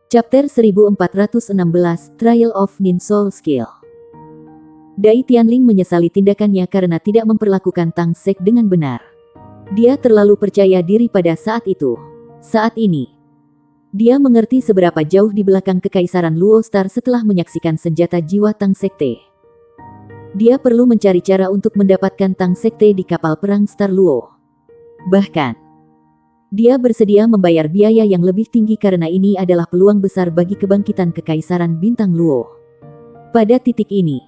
Chapter 1416, Trial of Nin Soul Skill. Dai Tianling menyesali tindakannya karena tidak memperlakukan Tang Sek dengan benar. Dia terlalu percaya diri pada saat itu. Saat ini, dia mengerti seberapa jauh di belakang kekaisaran Luo Star setelah menyaksikan senjata jiwa Tang Sekte. Dia perlu mencari cara untuk mendapatkan Tang Sekte di kapal perang Star Luo. Bahkan, dia bersedia membayar biaya yang lebih tinggi karena ini adalah peluang besar bagi kebangkitan Kekaisaran Bintang Luo. Pada titik ini,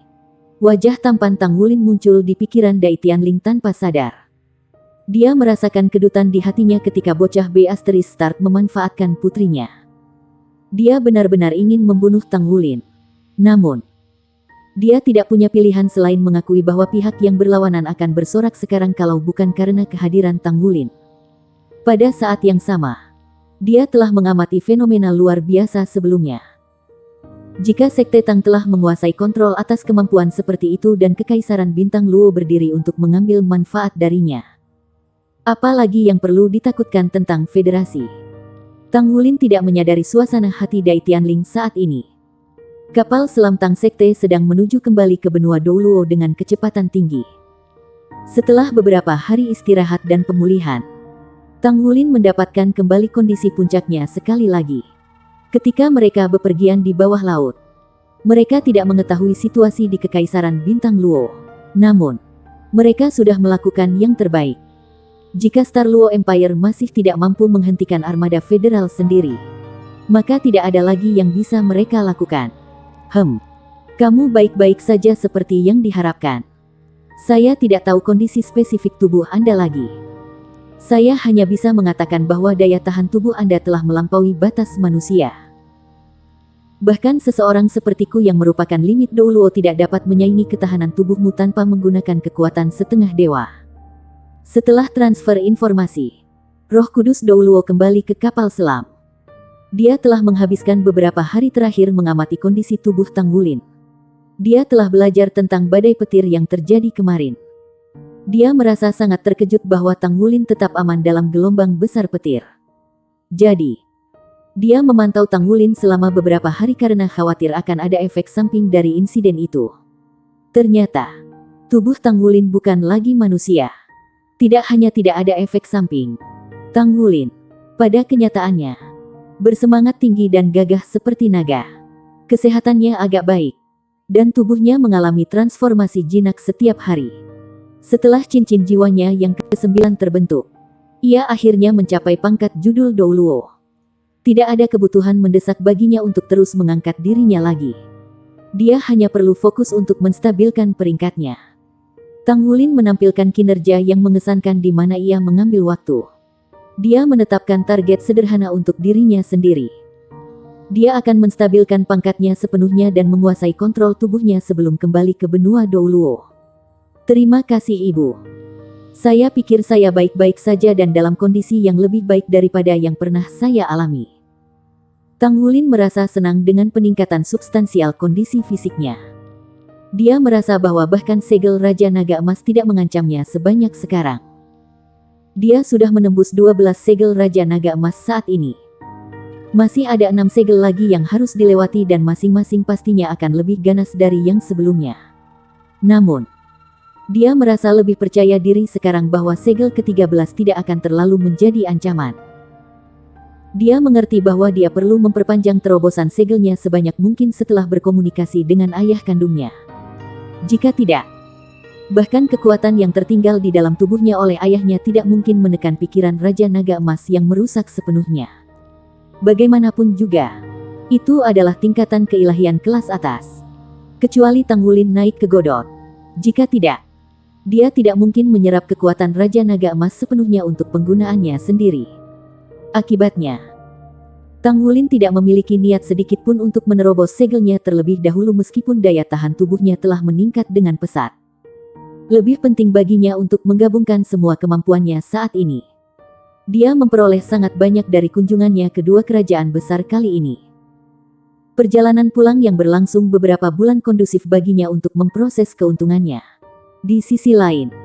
wajah tampan Tang Wulin muncul di pikiran Dai Tianling tanpa sadar. Dia merasakan kedutan di hatinya ketika bocah B Asteris Start memanfaatkan putrinya. Dia benar-benar ingin membunuh Tang Wulin. Namun, dia tidak punya pilihan selain mengakui bahwa pihak yang berlawanan akan bersorak sekarang kalau bukan karena kehadiran Tang Wulin. Pada saat yang sama, dia telah mengamati fenomena luar biasa sebelumnya. Jika Sekte Tang telah menguasai kontrol atas kemampuan seperti itu dan Kekaisaran Bintang Luo berdiri untuk mengambil manfaat darinya, apalagi yang perlu ditakutkan tentang federasi? Tang Wulin tidak menyadari suasana hati Dai Tianling saat ini. Kapal selam Tang Sekte sedang menuju kembali ke benua Douluo dengan kecepatan tinggi. Setelah beberapa hari istirahat dan pemulihan, Tang Wulin mendapatkan kembali kondisi puncaknya sekali lagi. Ketika mereka bepergian di bawah laut, mereka tidak mengetahui situasi di Kekaisaran Bintang Luo. Namun, mereka sudah melakukan yang terbaik. Jika Star Luo Empire masih tidak mampu menghentikan armada federal sendiri, maka tidak ada lagi yang bisa mereka lakukan. Kamu baik-baik saja seperti yang diharapkan. Saya tidak tahu kondisi spesifik tubuh Anda lagi. Saya hanya bisa mengatakan bahwa daya tahan tubuh Anda telah melampaui batas manusia. Bahkan seseorang sepertiku yang merupakan limit Douluo tidak dapat menyaingi ketahanan tubuhmu tanpa menggunakan kekuatan setengah dewa. Setelah transfer informasi, Roh Kudus Douluo kembali ke kapal selam. Dia telah menghabiskan beberapa hari terakhir mengamati kondisi tubuh Tang Wulin. Dia telah belajar tentang badai petir yang terjadi kemarin. Dia merasa sangat terkejut bahwa Tang Wulin tetap aman dalam gelombang besar petir. Jadi, dia memantau Tang Wulin selama beberapa hari karena khawatir akan ada efek samping dari insiden itu. Ternyata, tubuh Tang Wulin bukan lagi manusia. Tidak hanya tidak ada efek samping, Tang Wulin, pada kenyataannya, bersemangat tinggi dan gagah seperti naga. Kesehatannya agak baik, dan tubuhnya mengalami transformasi jinak setiap hari. Setelah cincin jiwanya yang ke-9 terbentuk, ia akhirnya mencapai pangkat judul Douluo. Tidak ada kebutuhan mendesak baginya untuk terus mengangkat dirinya lagi. Dia hanya perlu fokus untuk menstabilkan peringkatnya. Tang Wulin menampilkan kinerja yang mengesankan di mana ia mengambil waktu. Dia menetapkan target sederhana untuk dirinya sendiri. Dia akan menstabilkan pangkatnya sepenuhnya dan menguasai kontrol tubuhnya sebelum kembali ke benua Douluo. Terima kasih Ibu. Saya pikir saya baik-baik saja dan dalam kondisi yang lebih baik daripada yang pernah saya alami. Tang Wulin merasa senang dengan peningkatan substansial kondisi fisiknya. Dia merasa bahwa bahkan segel Raja Naga Emas tidak mengancamnya sebanyak sekarang. Dia sudah menembus 12 segel Raja Naga Emas saat ini. Masih ada 6 segel lagi yang harus dilewati dan masing-masing pastinya akan lebih ganas dari yang sebelumnya. Namun, dia merasa lebih percaya diri sekarang bahwa segel ke-13 tidak akan terlalu menjadi ancaman. Dia mengerti bahwa dia perlu memperpanjang terobosan segelnya sebanyak mungkin setelah berkomunikasi dengan ayah kandungnya. Jika tidak, bahkan kekuatan yang tertinggal di dalam tubuhnya oleh ayahnya tidak mungkin menekan pikiran Raja Naga Emas yang merusak sepenuhnya. Bagaimanapun juga, itu adalah tingkatan keilahian kelas atas. Kecuali Tang Wulin naik ke Godot. Jika tidak, dia tidak mungkin menyerap kekuatan Raja Naga Emas sepenuhnya untuk penggunaannya sendiri. Akibatnya, Tang Wulin tidak memiliki niat sedikit pun untuk menerobos segelnya terlebih dahulu meskipun daya tahan tubuhnya telah meningkat dengan pesat. Lebih penting baginya untuk menggabungkan semua kemampuannya saat ini. Dia memperoleh sangat banyak dari kunjungannya ke dua kerajaan besar kali ini. Perjalanan pulang yang berlangsung beberapa bulan kondusif baginya untuk memproses keuntungannya. Di sisi lain,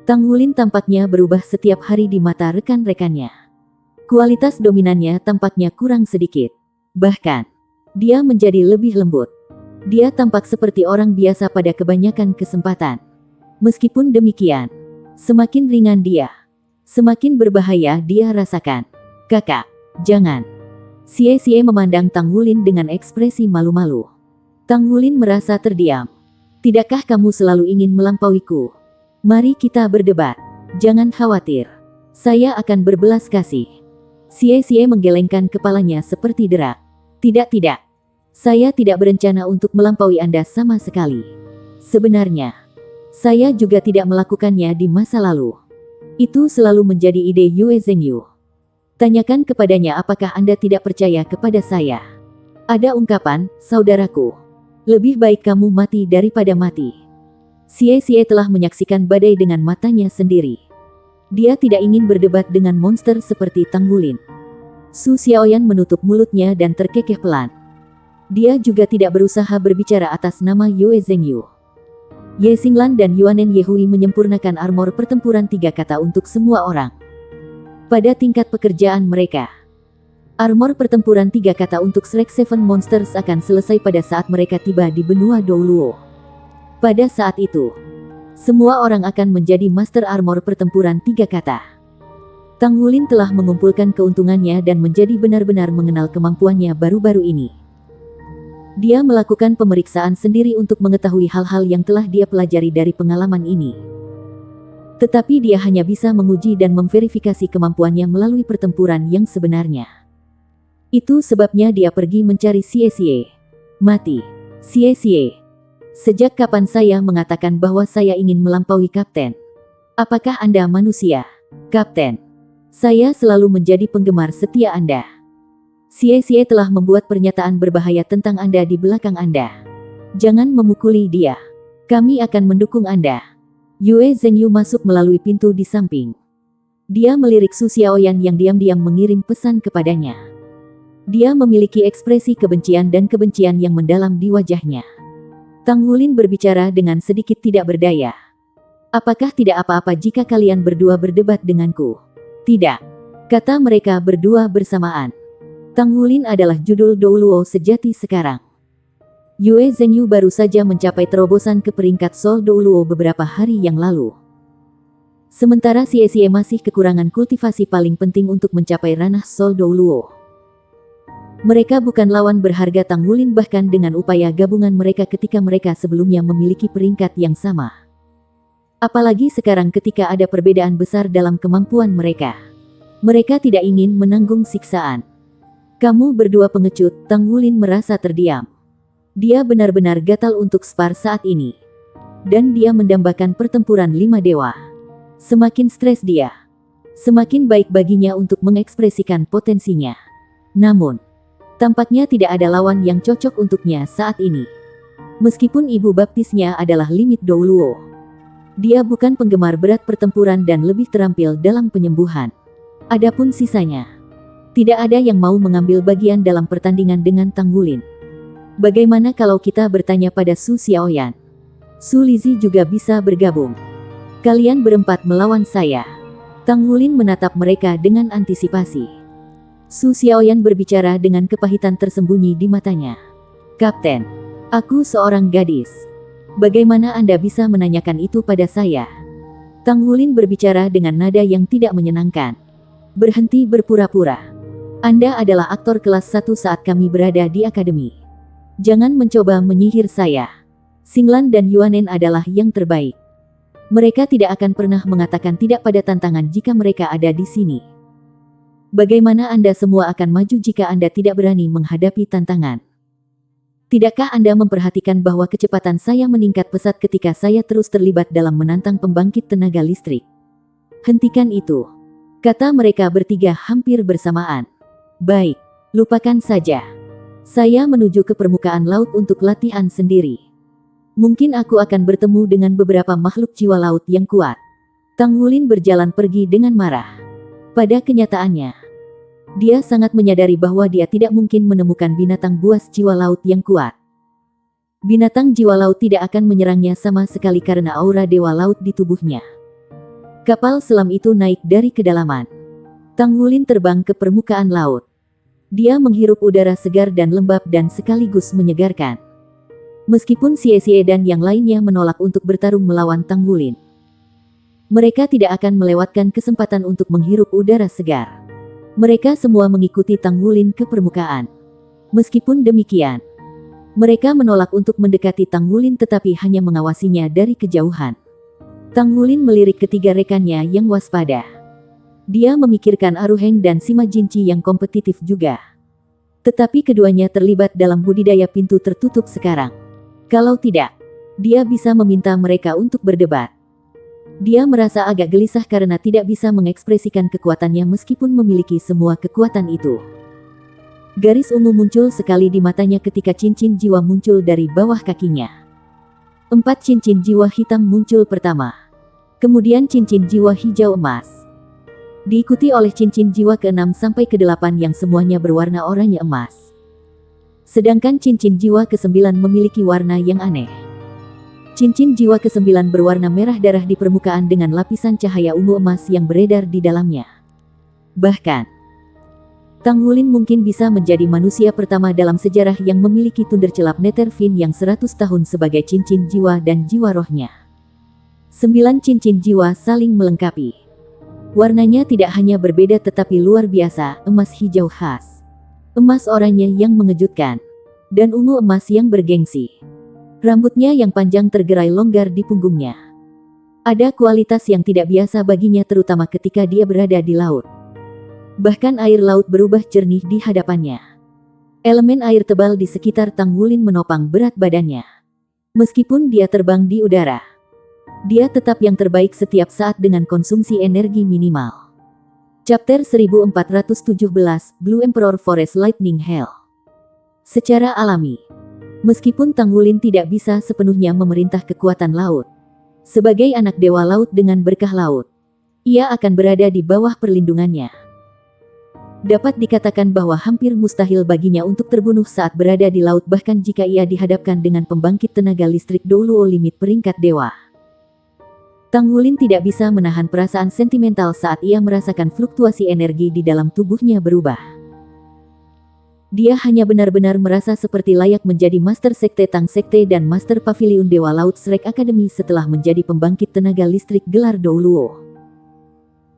Tang Wulin tampaknya berubah setiap hari di mata rekan-rekannya. Kualitas dominannya tampaknya kurang sedikit. Bahkan, dia menjadi lebih lembut. Dia tampak seperti orang biasa pada kebanyakan kesempatan. Meskipun demikian, semakin ringan dia, semakin berbahaya dia rasakan. Kakak, jangan. Xie memandang Tang Wulin dengan ekspresi malu-malu. Tang Wulin merasa terdiam. Tidakkah kamu selalu ingin melampauiku? Mari kita berdebat. Jangan khawatir. Saya akan berbelas kasih. Xie menggelengkan kepalanya seperti derak. Tidak. Saya tidak berencana untuk melampaui Anda sama sekali. Sebenarnya, saya juga tidak melakukannya di masa lalu. Itu selalu menjadi ide Yue Zhengyu. Tanyakan kepadanya apakah Anda tidak percaya kepada saya. Ada ungkapan, saudaraku. Lebih baik kamu mati daripada mati. Xie telah menyaksikan badai dengan matanya sendiri. Dia tidak ingin berdebat dengan monster seperti Tang Wulin. Su Xiaoyan menutup mulutnya dan terkekeh pelan. Dia juga tidak berusaha berbicara atas nama Yue Zhengyu. Ye Xinglan dan Yuanen Yehui menyempurnakan armor pertempuran 3 kata untuk semua orang. Pada tingkat pekerjaan mereka, armor pertempuran 3 kata untuk Shrek Seven Monsters akan selesai pada saat mereka tiba di benua Douluo. Pada saat itu, semua orang akan menjadi master armor pertempuran 3 kata. Tang Wulin telah mengumpulkan keuntungannya dan menjadi benar-benar mengenal kemampuannya baru-baru ini. Dia melakukan pemeriksaan sendiri untuk mengetahui hal-hal yang telah dia pelajari dari pengalaman ini. Tetapi dia hanya bisa menguji dan memverifikasi kemampuannya melalui pertempuran yang sebenarnya. Itu sebabnya dia pergi mencari Xie. Mati. Xie. Sejak kapan saya mengatakan bahwa saya ingin melampaui Kapten? Apakah Anda manusia? Kapten. Saya selalu menjadi penggemar setia Anda. Xie telah membuat pernyataan berbahaya tentang Anda di belakang Anda. Jangan memukuli dia. Kami akan mendukung Anda. Yue Zhengyu masuk melalui pintu di samping. Dia melirik Su Xiaoyan yang diam-diam mengirim pesan kepadanya. Dia memiliki ekspresi kebencian dan kebencian yang mendalam di wajahnya. Tang Wulin berbicara dengan sedikit tidak berdaya. Apakah tidak apa-apa jika kalian berdua berdebat denganku? Tidak, kata mereka berdua bersamaan. Tang Wulin adalah judul Douluo sejati sekarang. Yue Zhengyu baru saja mencapai terobosan ke peringkat Sol Douluo beberapa hari yang lalu. Sementara Xie masih kekurangan kultivasi paling penting untuk mencapai ranah Sol Douluo. Mereka bukan lawan berharga Tang Wulin bahkan dengan upaya gabungan mereka ketika mereka sebelumnya memiliki peringkat yang sama. Apalagi sekarang ketika ada perbedaan besar dalam kemampuan mereka. Mereka tidak ingin menanggung siksaan. Kamu berdua pengecut, Tang Wulin merasa terdiam. Dia benar-benar gatal untuk spar saat ini. Dan dia mendambakan pertempuran 5 dewa. Semakin stres dia, semakin baik baginya untuk mengekspresikan potensinya. Namun, tampaknya tidak ada lawan yang cocok untuknya saat ini. Meskipun ibu baptisnya adalah limit Douluo. Dia bukan penggemar berat pertempuran dan lebih terampil dalam penyembuhan. Adapun sisanya, tidak ada yang mau mengambil bagian dalam pertandingan dengan Tang Wulin. Bagaimana kalau kita bertanya pada Su Xiaoyan? Su Lizhi juga bisa bergabung. Kalian berempat melawan saya. Tang Wulin menatap mereka dengan antisipasi. Su Xiaoyan berbicara dengan kepahitan tersembunyi di matanya. Kapten, aku seorang gadis. Bagaimana Anda bisa menanyakan itu pada saya? Tang Wulin berbicara dengan nada yang tidak menyenangkan. Berhenti berpura-pura. Anda adalah aktor kelas 1 saat kami berada di akademi. Jangan mencoba menyihir saya. Xinglan dan Yuanen adalah yang terbaik. Mereka tidak akan pernah mengatakan tidak pada tantangan jika mereka ada di sini. Bagaimana Anda semua akan maju jika Anda tidak berani menghadapi tantangan? Tidakkah Anda memperhatikan bahwa kecepatan saya meningkat pesat ketika saya terus terlibat dalam menantang pembangkit tenaga listrik? Hentikan itu, kata mereka bertiga hampir bersamaan. Baik, lupakan saja. Saya menuju ke permukaan laut untuk latihan sendiri. Mungkin aku akan bertemu dengan beberapa makhluk jiwa laut yang kuat. Tang Wulin berjalan pergi dengan marah. Pada kenyataannya, dia sangat menyadari bahwa dia tidak mungkin menemukan binatang buas jiwa laut yang kuat. Binatang jiwa laut tidak akan menyerangnya sama sekali karena aura dewa laut di tubuhnya. Kapal selam itu naik dari kedalaman. Tang Wulin terbang ke permukaan laut. Dia menghirup udara segar dan lembab dan sekaligus menyegarkan. Meskipun Xie dan yang lainnya menolak untuk bertarung melawan Tang Wulin, mereka tidak akan melewatkan kesempatan untuk menghirup udara segar. Mereka semua mengikuti Tang Wulin ke permukaan. Meskipun demikian, mereka menolak untuk mendekati Tang Wulin tetapi hanya mengawasinya dari kejauhan. Tang Wulin melirik ketiga rekannya yang waspada. Dia memikirkan Aruheng dan Sima Jinci yang kompetitif juga. Tetapi keduanya terlibat dalam budidaya pintu tertutup sekarang. Kalau tidak, dia bisa meminta mereka untuk berdebat. Dia merasa agak gelisah karena tidak bisa mengekspresikan kekuatannya meskipun memiliki semua kekuatan itu. Garis ungu muncul sekali di matanya ketika cincin jiwa muncul dari bawah kakinya. 4 cincin jiwa hitam muncul pertama. Kemudian cincin jiwa hijau emas. Diikuti oleh cincin jiwa ke-6 sampai ke-8 yang semuanya berwarna oranye emas. Sedangkan cincin jiwa ke-9 memiliki warna yang aneh. Cincin jiwa ke-9 berwarna merah darah di permukaan dengan lapisan cahaya ungu emas yang beredar di dalamnya. Bahkan, Tang Wulin mungkin bisa menjadi manusia pertama dalam sejarah yang memiliki Thundercelap Netherfin yang 100 tahun sebagai cincin jiwa dan jiwa rohnya. 9 cincin jiwa saling melengkapi. Warnanya tidak hanya berbeda tetapi luar biasa, emas hijau khas, emas oranye yang mengejutkan, dan ungu emas yang bergengsi. Rambutnya yang panjang tergerai longgar di punggungnya. Ada kualitas yang tidak biasa baginya terutama ketika dia berada di laut. Bahkan air laut berubah jernih di hadapannya. Elemen air tebal di sekitar Tang Wulin menopang berat badannya. Meskipun dia terbang di udara, dia tetap yang terbaik setiap saat dengan konsumsi energi minimal. Chapter 1417, Blue Emperor Forest Lightning Hell. Secara alami, meskipun Tang Wulin tidak bisa sepenuhnya memerintah kekuatan laut, sebagai anak dewa laut dengan berkah laut, ia akan berada di bawah perlindungannya. Dapat dikatakan bahwa hampir mustahil baginya untuk terbunuh saat berada di laut bahkan jika ia dihadapkan dengan pembangkit tenaga listrik Douluo limit peringkat dewa. Tang Wulin tidak bisa menahan perasaan sentimental saat ia merasakan fluktuasi energi di dalam tubuhnya berubah. Dia hanya benar-benar merasa seperti layak menjadi Master Sekte Tang Sekte dan Master Pavilion Dewa Laut Shrek Academy setelah menjadi pembangkit tenaga listrik gelar Douluo.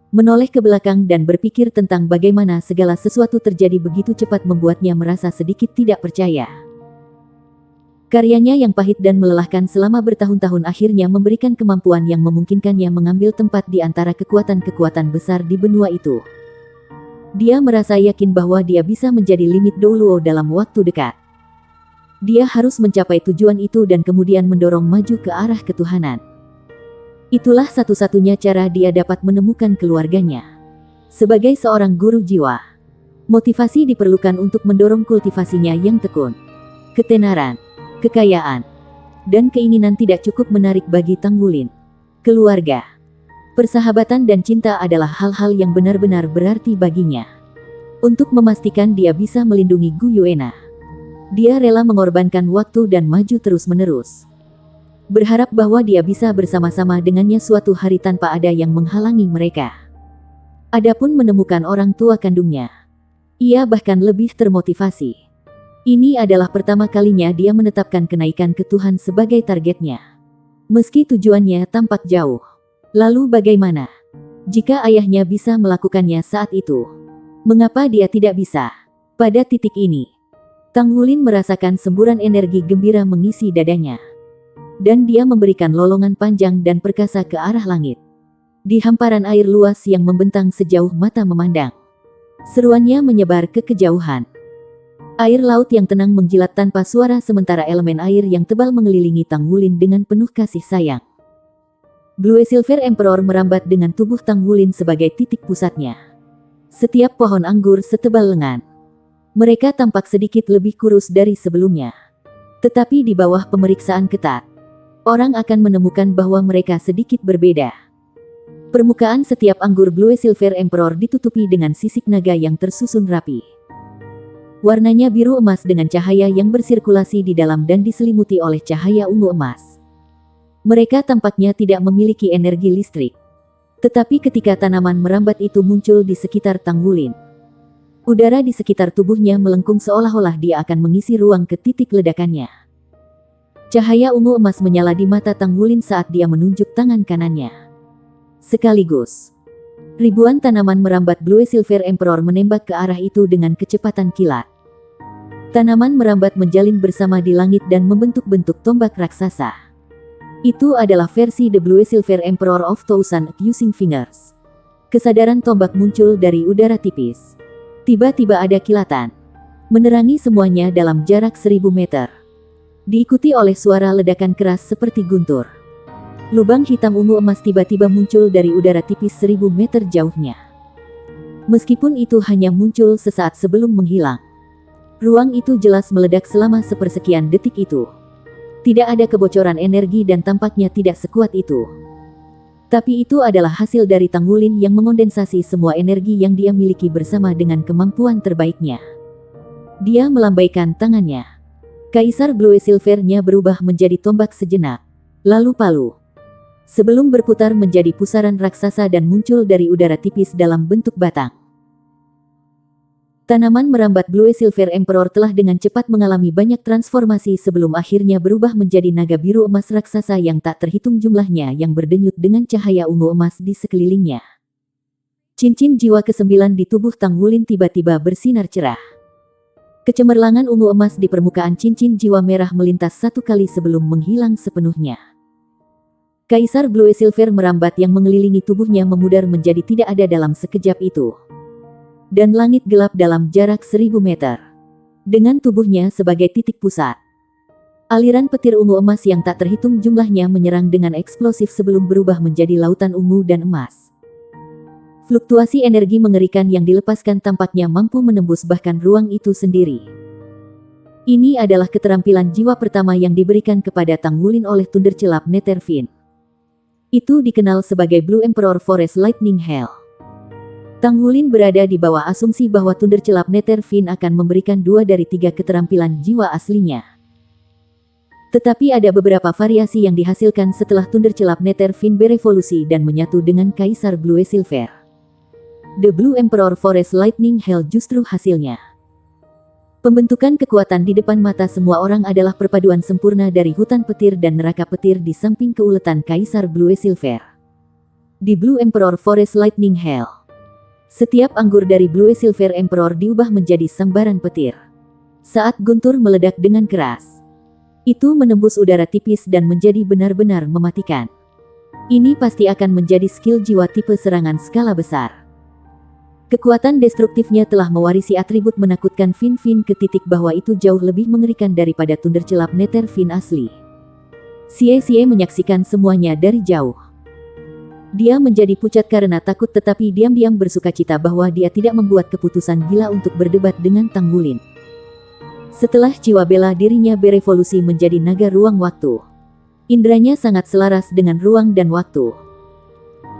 Menoleh ke belakang dan berpikir tentang bagaimana segala sesuatu terjadi begitu cepat membuatnya merasa sedikit tidak percaya. Karyanya yang pahit dan melelahkan selama bertahun-tahun akhirnya memberikan kemampuan yang memungkinkannya mengambil tempat di antara kekuatan-kekuatan besar di benua itu. Dia merasa yakin bahwa dia bisa menjadi limit Douluo dalam waktu dekat. Dia harus mencapai tujuan itu dan kemudian mendorong maju ke arah ketuhanan. Itulah satu-satunya cara dia dapat menemukan keluarganya. Sebagai seorang guru jiwa, motivasi diperlukan untuk mendorong kultivasinya yang tekun. Ketenaran, kekayaan, dan keinginan tidak cukup menarik bagi Tang Wulin. Keluarga, persahabatan dan cinta adalah hal-hal yang benar-benar berarti baginya. Untuk memastikan dia bisa melindungi Gu Yuena, dia rela mengorbankan waktu dan maju terus-menerus. Berharap bahwa dia bisa bersama-sama dengannya suatu hari tanpa ada yang menghalangi mereka. Adapun menemukan orang tua kandungnya, ia bahkan lebih termotivasi. Ini adalah pertama kalinya dia menetapkan kenaikan ke Tuhan sebagai targetnya. Meski tujuannya tampak jauh. Lalu bagaimana jika ayahnya bisa melakukannya saat itu? Mengapa dia tidak bisa? Pada titik ini, Tang Wulin merasakan semburan energi gembira mengisi dadanya. Dan dia memberikan lolongan panjang dan perkasa ke arah langit. Di hamparan air luas yang membentang sejauh mata memandang, seruannya menyebar ke kejauhan. Air laut yang tenang menjilat tanpa suara sementara elemen air yang tebal mengelilingi Tang Wulin dengan penuh kasih sayang. Blue Silver Emperor merambat dengan tubuh Tang Wulin sebagai titik pusatnya. Setiap pohon anggur setebal lengan. Mereka tampak sedikit lebih kurus dari sebelumnya. Tetapi di bawah pemeriksaan ketat, orang akan menemukan bahwa mereka sedikit berbeda. Permukaan setiap anggur Blue Silver Emperor ditutupi dengan sisik naga yang tersusun rapi. Warnanya biru emas dengan cahaya yang bersirkulasi di dalam dan diselimuti oleh cahaya ungu emas. Mereka tampaknya tidak memiliki energi listrik. Tetapi ketika tanaman merambat itu muncul di sekitar Tang Wulin, Udara di sekitar tubuhnya melengkung seolah-olah dia akan mengisi ruang ke titik ledakannya. Cahaya ungu emas menyala di mata Tang Wulin saat dia menunjuk tangan kanannya. Sekaligus, ribuan tanaman merambat Blue Silver Emperor menembak ke arah itu dengan kecepatan kilat. Tanaman merambat menjalin bersama di langit dan membentuk bentuk tombak raksasa. Itu adalah versi The Blue Silver Emperor of Thousand Accusing Fingers. Kesadaran tombak muncul dari udara tipis. Tiba-tiba ada kilatan, menerangi semuanya dalam jarak 1000 meter. Diikuti oleh suara ledakan keras seperti guntur. Lubang hitam ungu emas tiba-tiba muncul dari udara tipis 1000 meter jauhnya. Meskipun itu hanya muncul sesaat sebelum menghilang. Ruang itu jelas meledak selama sepersekian detik itu. Tidak ada kebocoran energi dan tampaknya tidak sekuat itu. Tapi itu adalah hasil dari Tang Wulin yang mengondensasi semua energi yang dia miliki bersama dengan kemampuan terbaiknya. Dia melambaikan tangannya. Kaisar Blue Silver-nya berubah menjadi tombak sejenak, lalu palu. Sebelum berputar menjadi pusaran raksasa dan muncul dari udara tipis dalam bentuk batang. Tanaman merambat Blue Silver Emperor telah dengan cepat mengalami banyak transformasi sebelum akhirnya berubah menjadi naga biru emas raksasa yang tak terhitung jumlahnya yang berdenyut dengan cahaya ungu emas di sekelilingnya. Cincin jiwa ke-9 di tubuh Tang Wulin tiba-tiba bersinar cerah. Kecemerlangan ungu emas di permukaan cincin jiwa merah melintas satu kali sebelum menghilang sepenuhnya. Kaisar Blue Silver merambat yang mengelilingi tubuhnya memudar menjadi tidak ada dalam sekejap itu. Dan langit gelap dalam jarak 1000 meter. Dengan tubuhnya sebagai titik pusat. Aliran petir ungu emas yang tak terhitung jumlahnya menyerang dengan eksplosif sebelum berubah menjadi lautan ungu dan emas. Fluktuasi energi mengerikan yang dilepaskan tampaknya mampu menembus bahkan ruang itu sendiri. Ini adalah keterampilan jiwa pertama yang diberikan kepada Tang Wulin oleh Thundercelap Netherfiend. Itu dikenal sebagai Blue Emperor Forest Lightning Hell. Tang Wulin berada di bawah asumsi bahwa Thundercelap Netherfiend akan memberikan 2 dari 3 keterampilan jiwa aslinya. Tetapi ada beberapa variasi yang dihasilkan setelah Thundercelap Netherfiend berevolusi dan menyatu dengan Kaisar Blue Silver. The Blue Emperor Forest Lightning Hell justru hasilnya. Pembentukan kekuatan di depan mata semua orang adalah perpaduan sempurna dari hutan petir dan neraka petir di samping keuletan Kaisar Blue Silver. Di Blue Emperor Forest Lightning Hell, setiap anggur dari Blue Silver Emperor diubah menjadi sambaran petir. Saat guntur meledak dengan keras, itu menembus udara tipis dan menjadi benar-benar mematikan. Ini pasti akan menjadi skill jiwa tipe serangan skala besar. Kekuatan destruktifnya telah mewarisi atribut menakutkan Fin-Fin ke titik bahwa itu jauh lebih mengerikan daripada Thundercelap Netherfiend asli. Xie menyaksikan semuanya dari jauh. Dia menjadi pucat karena takut tetapi diam-diam bersukacita bahwa dia tidak membuat keputusan gila untuk berdebat dengan Tang Wulin. Setelah jiwa bela dirinya berevolusi menjadi naga ruang waktu, indranya sangat selaras dengan ruang dan waktu.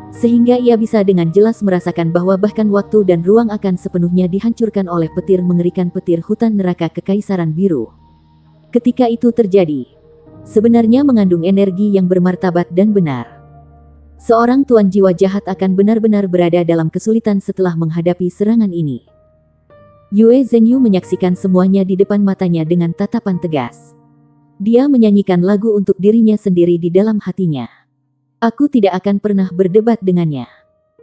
Sehingga ia bisa dengan jelas merasakan bahwa bahkan waktu dan ruang akan sepenuhnya dihancurkan oleh petir mengerikan petir hutan neraka Kekaisaran Biru. Ketika itu terjadi, sebenarnya mengandung energi yang bermartabat dan benar. Seorang tuan jiwa jahat akan benar-benar berada dalam kesulitan setelah menghadapi serangan ini. Yue Zhenyu menyaksikan semuanya di depan matanya dengan tatapan tegas. Dia menyanyikan lagu untuk dirinya sendiri di dalam hatinya. Aku tidak akan pernah berdebat dengannya.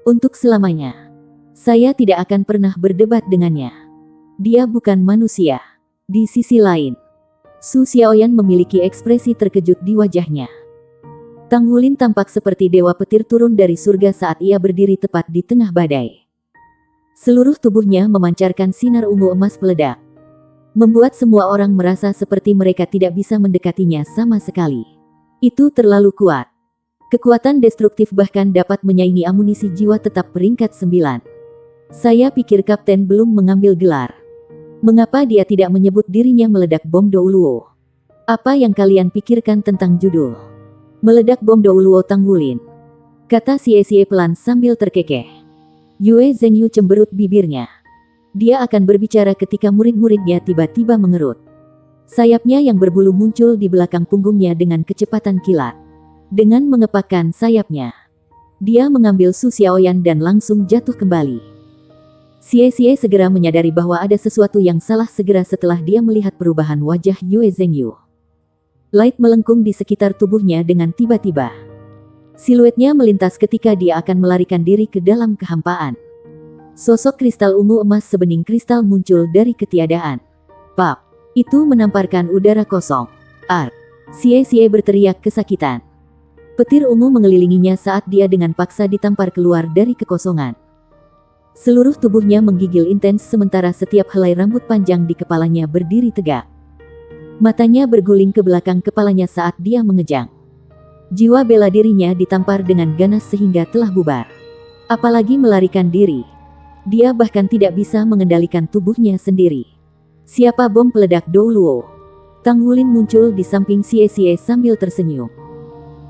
Untuk selamanya. Saya tidak akan pernah berdebat dengannya. Dia bukan manusia. Di sisi lain, Su Xiaoyan memiliki ekspresi terkejut di wajahnya. Tang Wulin tampak seperti dewa petir turun dari surga saat ia berdiri tepat di tengah badai. Seluruh tubuhnya memancarkan sinar ungu emas peledak. Membuat semua orang merasa seperti mereka tidak bisa mendekatinya sama sekali. Itu terlalu kuat. Kekuatan destruktif bahkan dapat menyaingi amunisi jiwa tetap peringkat 9. Saya pikir Kapten belum mengambil gelar. Mengapa dia tidak menyebut dirinya meledak bom Douluo? Apa yang kalian pikirkan tentang judul? Meledak bom Douluo Tang Wulin, kata Xie pelan sambil terkekeh. Yue Zhenyu cemberut bibirnya. Dia akan berbicara ketika murid-muridnya tiba-tiba mengerut. Sayapnya yang berbulu muncul di belakang punggungnya dengan kecepatan kilat. Dengan mengepakkan sayapnya, dia mengambil Su Xiaoyan dan langsung jatuh kembali. Xie segera menyadari bahwa ada sesuatu yang salah segera setelah dia melihat perubahan wajah Yue Zhengyu. Light melengkung di sekitar tubuhnya dengan tiba-tiba. Siluetnya melintas ketika dia akan melarikan diri ke dalam kehampaan. Sosok kristal ungu emas sebening kristal muncul dari ketiadaan. Pap! Itu menamparkan udara kosong. Ark! Xie berteriak kesakitan. Petir ungu mengelilinginya saat dia dengan paksa ditampar keluar dari kekosongan. Seluruh tubuhnya menggigil intens sementara setiap helai rambut panjang di kepalanya berdiri tegak. Matanya berguling ke belakang kepalanya saat dia mengejang. Jiwa bela dirinya ditampar dengan ganas sehingga telah bubar. Apalagi melarikan diri. Dia bahkan tidak bisa mengendalikan tubuhnya sendiri. Siapa bom peledak Douluo? Tang Wulin muncul di samping Xie sambil tersenyum.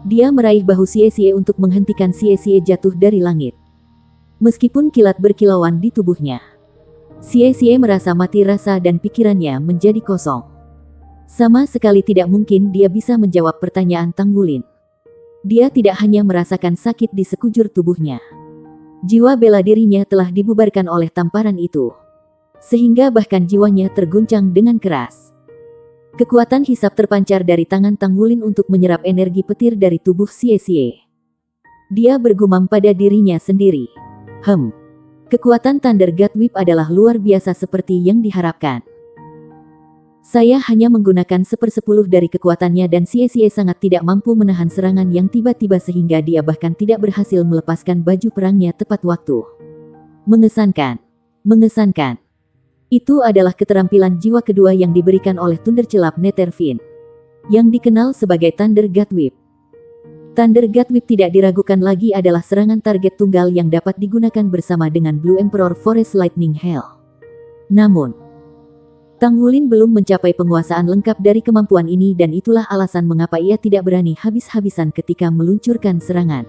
Dia meraih bahu Xie untuk menghentikan Xie jatuh dari langit. Meskipun kilat berkilauan di tubuhnya, Xie merasa mati rasa dan pikirannya menjadi kosong. Sama sekali tidak mungkin dia bisa menjawab pertanyaan Tang Wulin. Dia tidak hanya merasakan sakit di sekujur tubuhnya. Jiwa bela dirinya telah dibubarkan oleh tamparan itu. Sehingga bahkan jiwanya terguncang dengan keras. Kekuatan hisap terpancar dari tangan Tang Wulin untuk menyerap energi petir dari tubuh Xie. Dia bergumam pada dirinya sendiri. Kekuatan Thunder God Whip adalah luar biasa seperti yang diharapkan. Saya hanya menggunakan 1/10 dari kekuatannya dan Xie sangat tidak mampu menahan serangan yang tiba-tiba sehingga dia bahkan tidak berhasil melepaskan baju perangnya tepat waktu. Mengesankan. Itu adalah keterampilan jiwa kedua yang diberikan oleh Thundercelap Netherfin, yang dikenal sebagai Thunder God Whip. Thunder God Whip tidak diragukan lagi adalah serangan target tunggal yang dapat digunakan bersama dengan Blue Emperor Forest Lightning Hail. Namun, Tang Wulin belum mencapai penguasaan lengkap dari kemampuan ini dan itulah alasan mengapa ia tidak berani habis-habisan ketika meluncurkan serangan.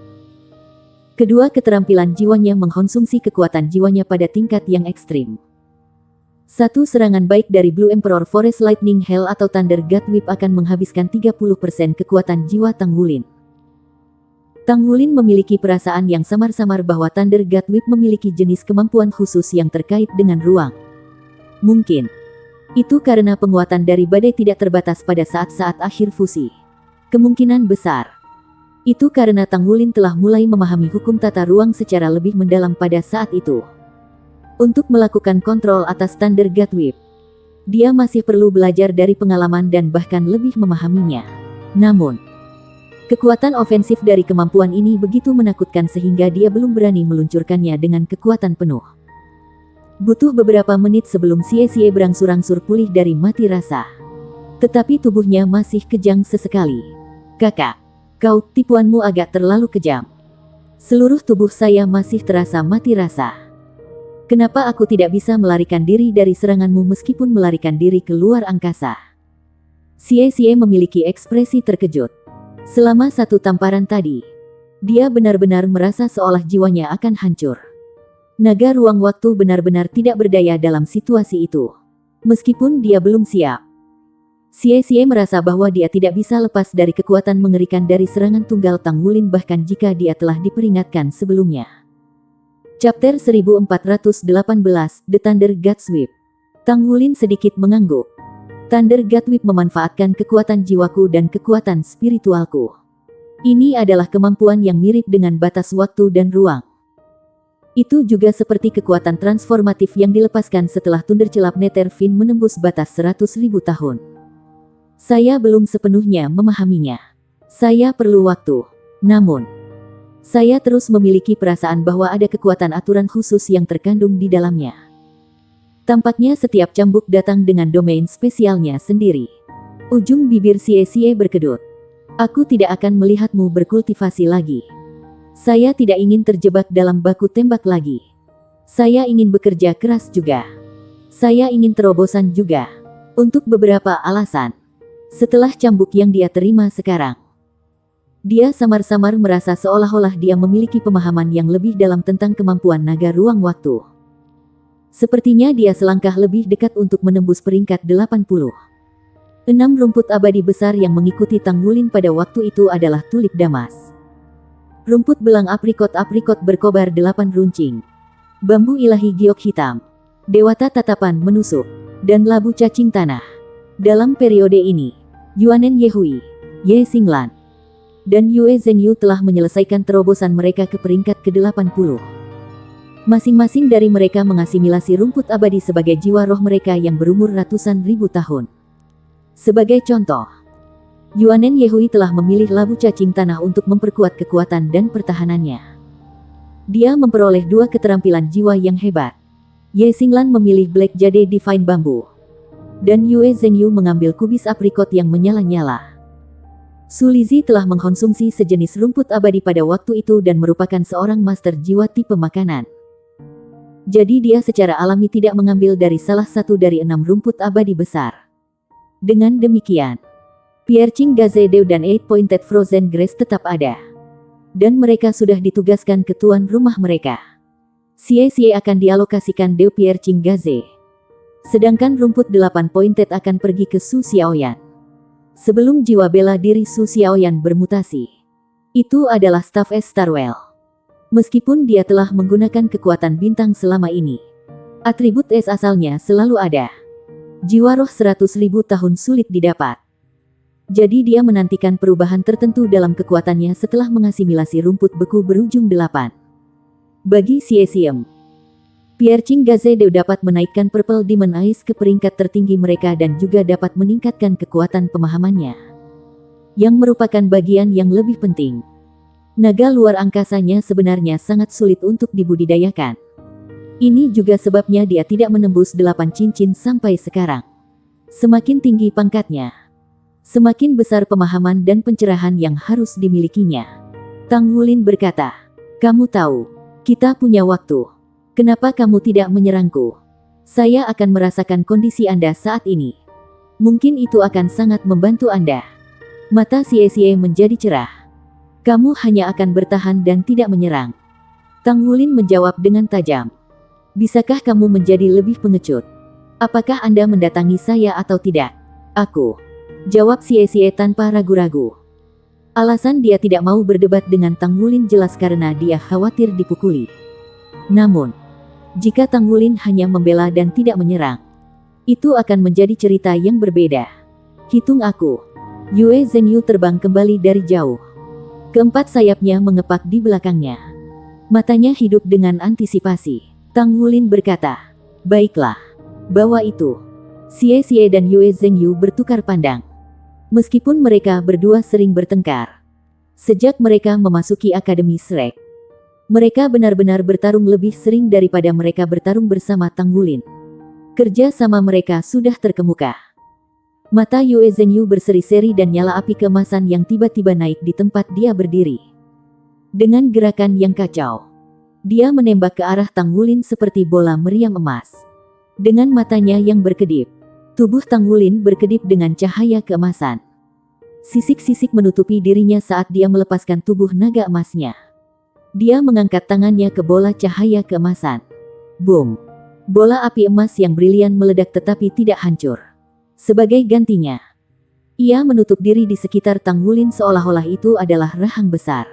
Kedua keterampilan jiwanya mengkonsumsi kekuatan jiwanya pada tingkat yang ekstrim. Satu serangan baik dari Blue Emperor Forest Lightning Hail atau Thunder God Whip akan menghabiskan 30% kekuatan jiwa Tang Wulin. Tang Wulin memiliki perasaan yang samar-samar bahwa Thunder God Whip memiliki jenis kemampuan khusus yang terkait dengan ruang. Mungkin itu karena penguatan dari badai tidak terbatas pada saat-saat akhir fusi. Kemungkinan besar itu karena Tang Wulin telah mulai memahami hukum tata ruang secara lebih mendalam pada saat itu. Untuk melakukan kontrol atas Thunder God Whip, dia masih perlu belajar dari pengalaman dan bahkan lebih memahaminya. Namun, kekuatan ofensif dari kemampuan ini begitu menakutkan sehingga dia belum berani meluncurkannya dengan kekuatan penuh. Butuh beberapa menit sebelum Xie berangsur-angsur pulih dari mati rasa. Tetapi tubuhnya masih kejang sesekali. Kakak, tipuanmu agak terlalu kejam. Seluruh tubuh saya masih terasa mati rasa. Kenapa aku tidak bisa melarikan diri dari seranganmu meskipun melarikan diri ke luar angkasa? Xie memiliki ekspresi terkejut. Selama satu tamparan tadi, dia benar-benar merasa seolah jiwanya akan hancur. Naga ruang waktu benar-benar tidak berdaya dalam situasi itu. Meskipun dia belum siap. Xie merasa bahwa dia tidak bisa lepas dari kekuatan mengerikan dari serangan tunggal Tang Wulin bahkan jika dia telah diperingatkan sebelumnya. Chapter 1418, The Thunder God Whip. Tang Wulin sedikit mengangguk. Thunder God Whip memanfaatkan kekuatan jiwaku dan kekuatan spiritualku. Ini adalah kemampuan yang mirip dengan batas waktu dan ruang. Itu juga seperti kekuatan transformatif yang dilepaskan setelah Thundercelap Netherfin menembus batas 100.000 tahun. Saya belum sepenuhnya memahaminya. Saya perlu waktu. Namun, saya terus memiliki perasaan bahwa ada kekuatan aturan khusus yang terkandung di dalamnya. Tampaknya setiap cambuk datang dengan domain spesialnya sendiri. Ujung bibir Xie berkedut. Aku tidak akan melihatmu berkultivasi lagi. Saya tidak ingin terjebak dalam baku tembak lagi. Saya ingin bekerja keras juga. Saya ingin terobosan juga. Untuk beberapa alasan. Setelah cambuk yang dia terima sekarang, dia samar-samar merasa seolah-olah dia memiliki pemahaman yang lebih dalam tentang kemampuan naga ruang waktu. Sepertinya dia selangkah lebih dekat untuk menembus peringkat 80. 6 rumput abadi besar yang mengikuti Tang Wulin pada waktu itu adalah tulip damas. Rumput belang aprikot berkobar 8 runcing. Bambu ilahi giok hitam, dewata tatapan menusuk, dan labu cacing tanah. Dalam periode ini, Yuanen Yehui, Ye Xinglan, dan Yue Zhengyu telah menyelesaikan terobosan mereka ke peringkat ke-80. Masing-masing dari mereka mengasimilasi rumput abadi sebagai jiwa roh mereka yang berumur ratusan ribu tahun. Sebagai contoh, Yuanen Yehui telah memilih labu cacing tanah untuk memperkuat kekuatan dan pertahanannya. Dia memperoleh 2 keterampilan jiwa yang hebat. Ye Xinglan memilih Black Jade Divine Bambu, dan Yue Zhengyu mengambil kubis aprikot yang menyala-nyala. Su Lizi telah mengkonsumsi sejenis rumput abadi pada waktu itu dan merupakan seorang master jiwa tipe makanan. Jadi dia secara alami tidak mengambil dari salah satu dari 6 rumput abadi besar. Dengan demikian, Piercing Gaze Dew dan 8-Pointed Frozen Grass tetap ada. Dan mereka sudah ditugaskan ke tuan rumah mereka. Xie akan dialokasikan Dew Piercing Gaze. Sedangkan rumput 8-Pointed akan pergi ke Su Xiaoyan. Sebelum jiwa bela diri Su Xiaoyan bermutasi, itu adalah staf es Starwell. Meskipun dia telah menggunakan kekuatan bintang selama ini, atribut es asalnya selalu ada. Jiwa roh 100.000 tahun sulit didapat. Jadi dia menantikan perubahan tertentu dalam kekuatannya setelah mengasimilasi rumput beku berujung 8. Bagi Xie, Piercing Gaze Dew dapat menaikkan Purple Demon Eyes ke peringkat tertinggi mereka dan juga dapat meningkatkan kekuatan pemahamannya, yang merupakan bagian yang lebih penting. Naga luar angkasanya sebenarnya sangat sulit untuk dibudidayakan. Ini juga sebabnya dia tidak menembus 8 cincin sampai sekarang. Semakin tinggi pangkatnya, semakin besar pemahaman dan pencerahan yang harus dimilikinya. Tang Wulin berkata, "Kamu tahu, kita punya waktu. Kenapa kamu tidak menyerangku? Saya akan merasakan kondisi Anda saat ini. Mungkin itu akan sangat membantu Anda." Mata Xie menjadi cerah. "Kamu hanya akan bertahan dan tidak menyerang." Tang Wulin menjawab dengan tajam. "Bisakah kamu menjadi lebih pengecut? Apakah Anda mendatangi saya atau tidak?" "Aku," jawab Xie tanpa ragu-ragu. Alasan dia tidak mau berdebat dengan Tang Wulin jelas karena dia khawatir dipukuli. Namun, jika Tang Wulin hanya membela dan tidak menyerang, itu akan menjadi cerita yang berbeda. "Hitung aku." Yue Zhengyu terbang kembali dari jauh. Keempat sayapnya mengepak di belakangnya. Matanya hidup dengan antisipasi. Tang Wulin berkata, "Baiklah, bawa itu." Xie dan Yue Zhengyu bertukar pandang. Meskipun mereka berdua sering bertengkar sejak mereka memasuki Akademi Shrek, mereka benar-benar bertarung lebih sering daripada mereka bertarung bersama Tang Wulin. Kerja sama mereka sudah terkemuka. Mata Yue Zhengyu berseri-seri dan nyala api keemasan yang tiba-tiba naik di tempat dia berdiri. Dengan gerakan yang kacau, dia menembak ke arah Tang Wulin seperti bola meriam emas. Dengan matanya yang berkedip, tubuh Tang Wulin berkedip dengan cahaya keemasan. Sisik-sisik menutupi dirinya saat dia melepaskan tubuh naga emasnya. Dia mengangkat tangannya ke bola cahaya keemasan. Boom! Bola api emas yang brilian meledak tetapi tidak hancur. Sebagai gantinya, ia menutup diri di sekitar Tang Wulin seolah-olah itu adalah rahang besar.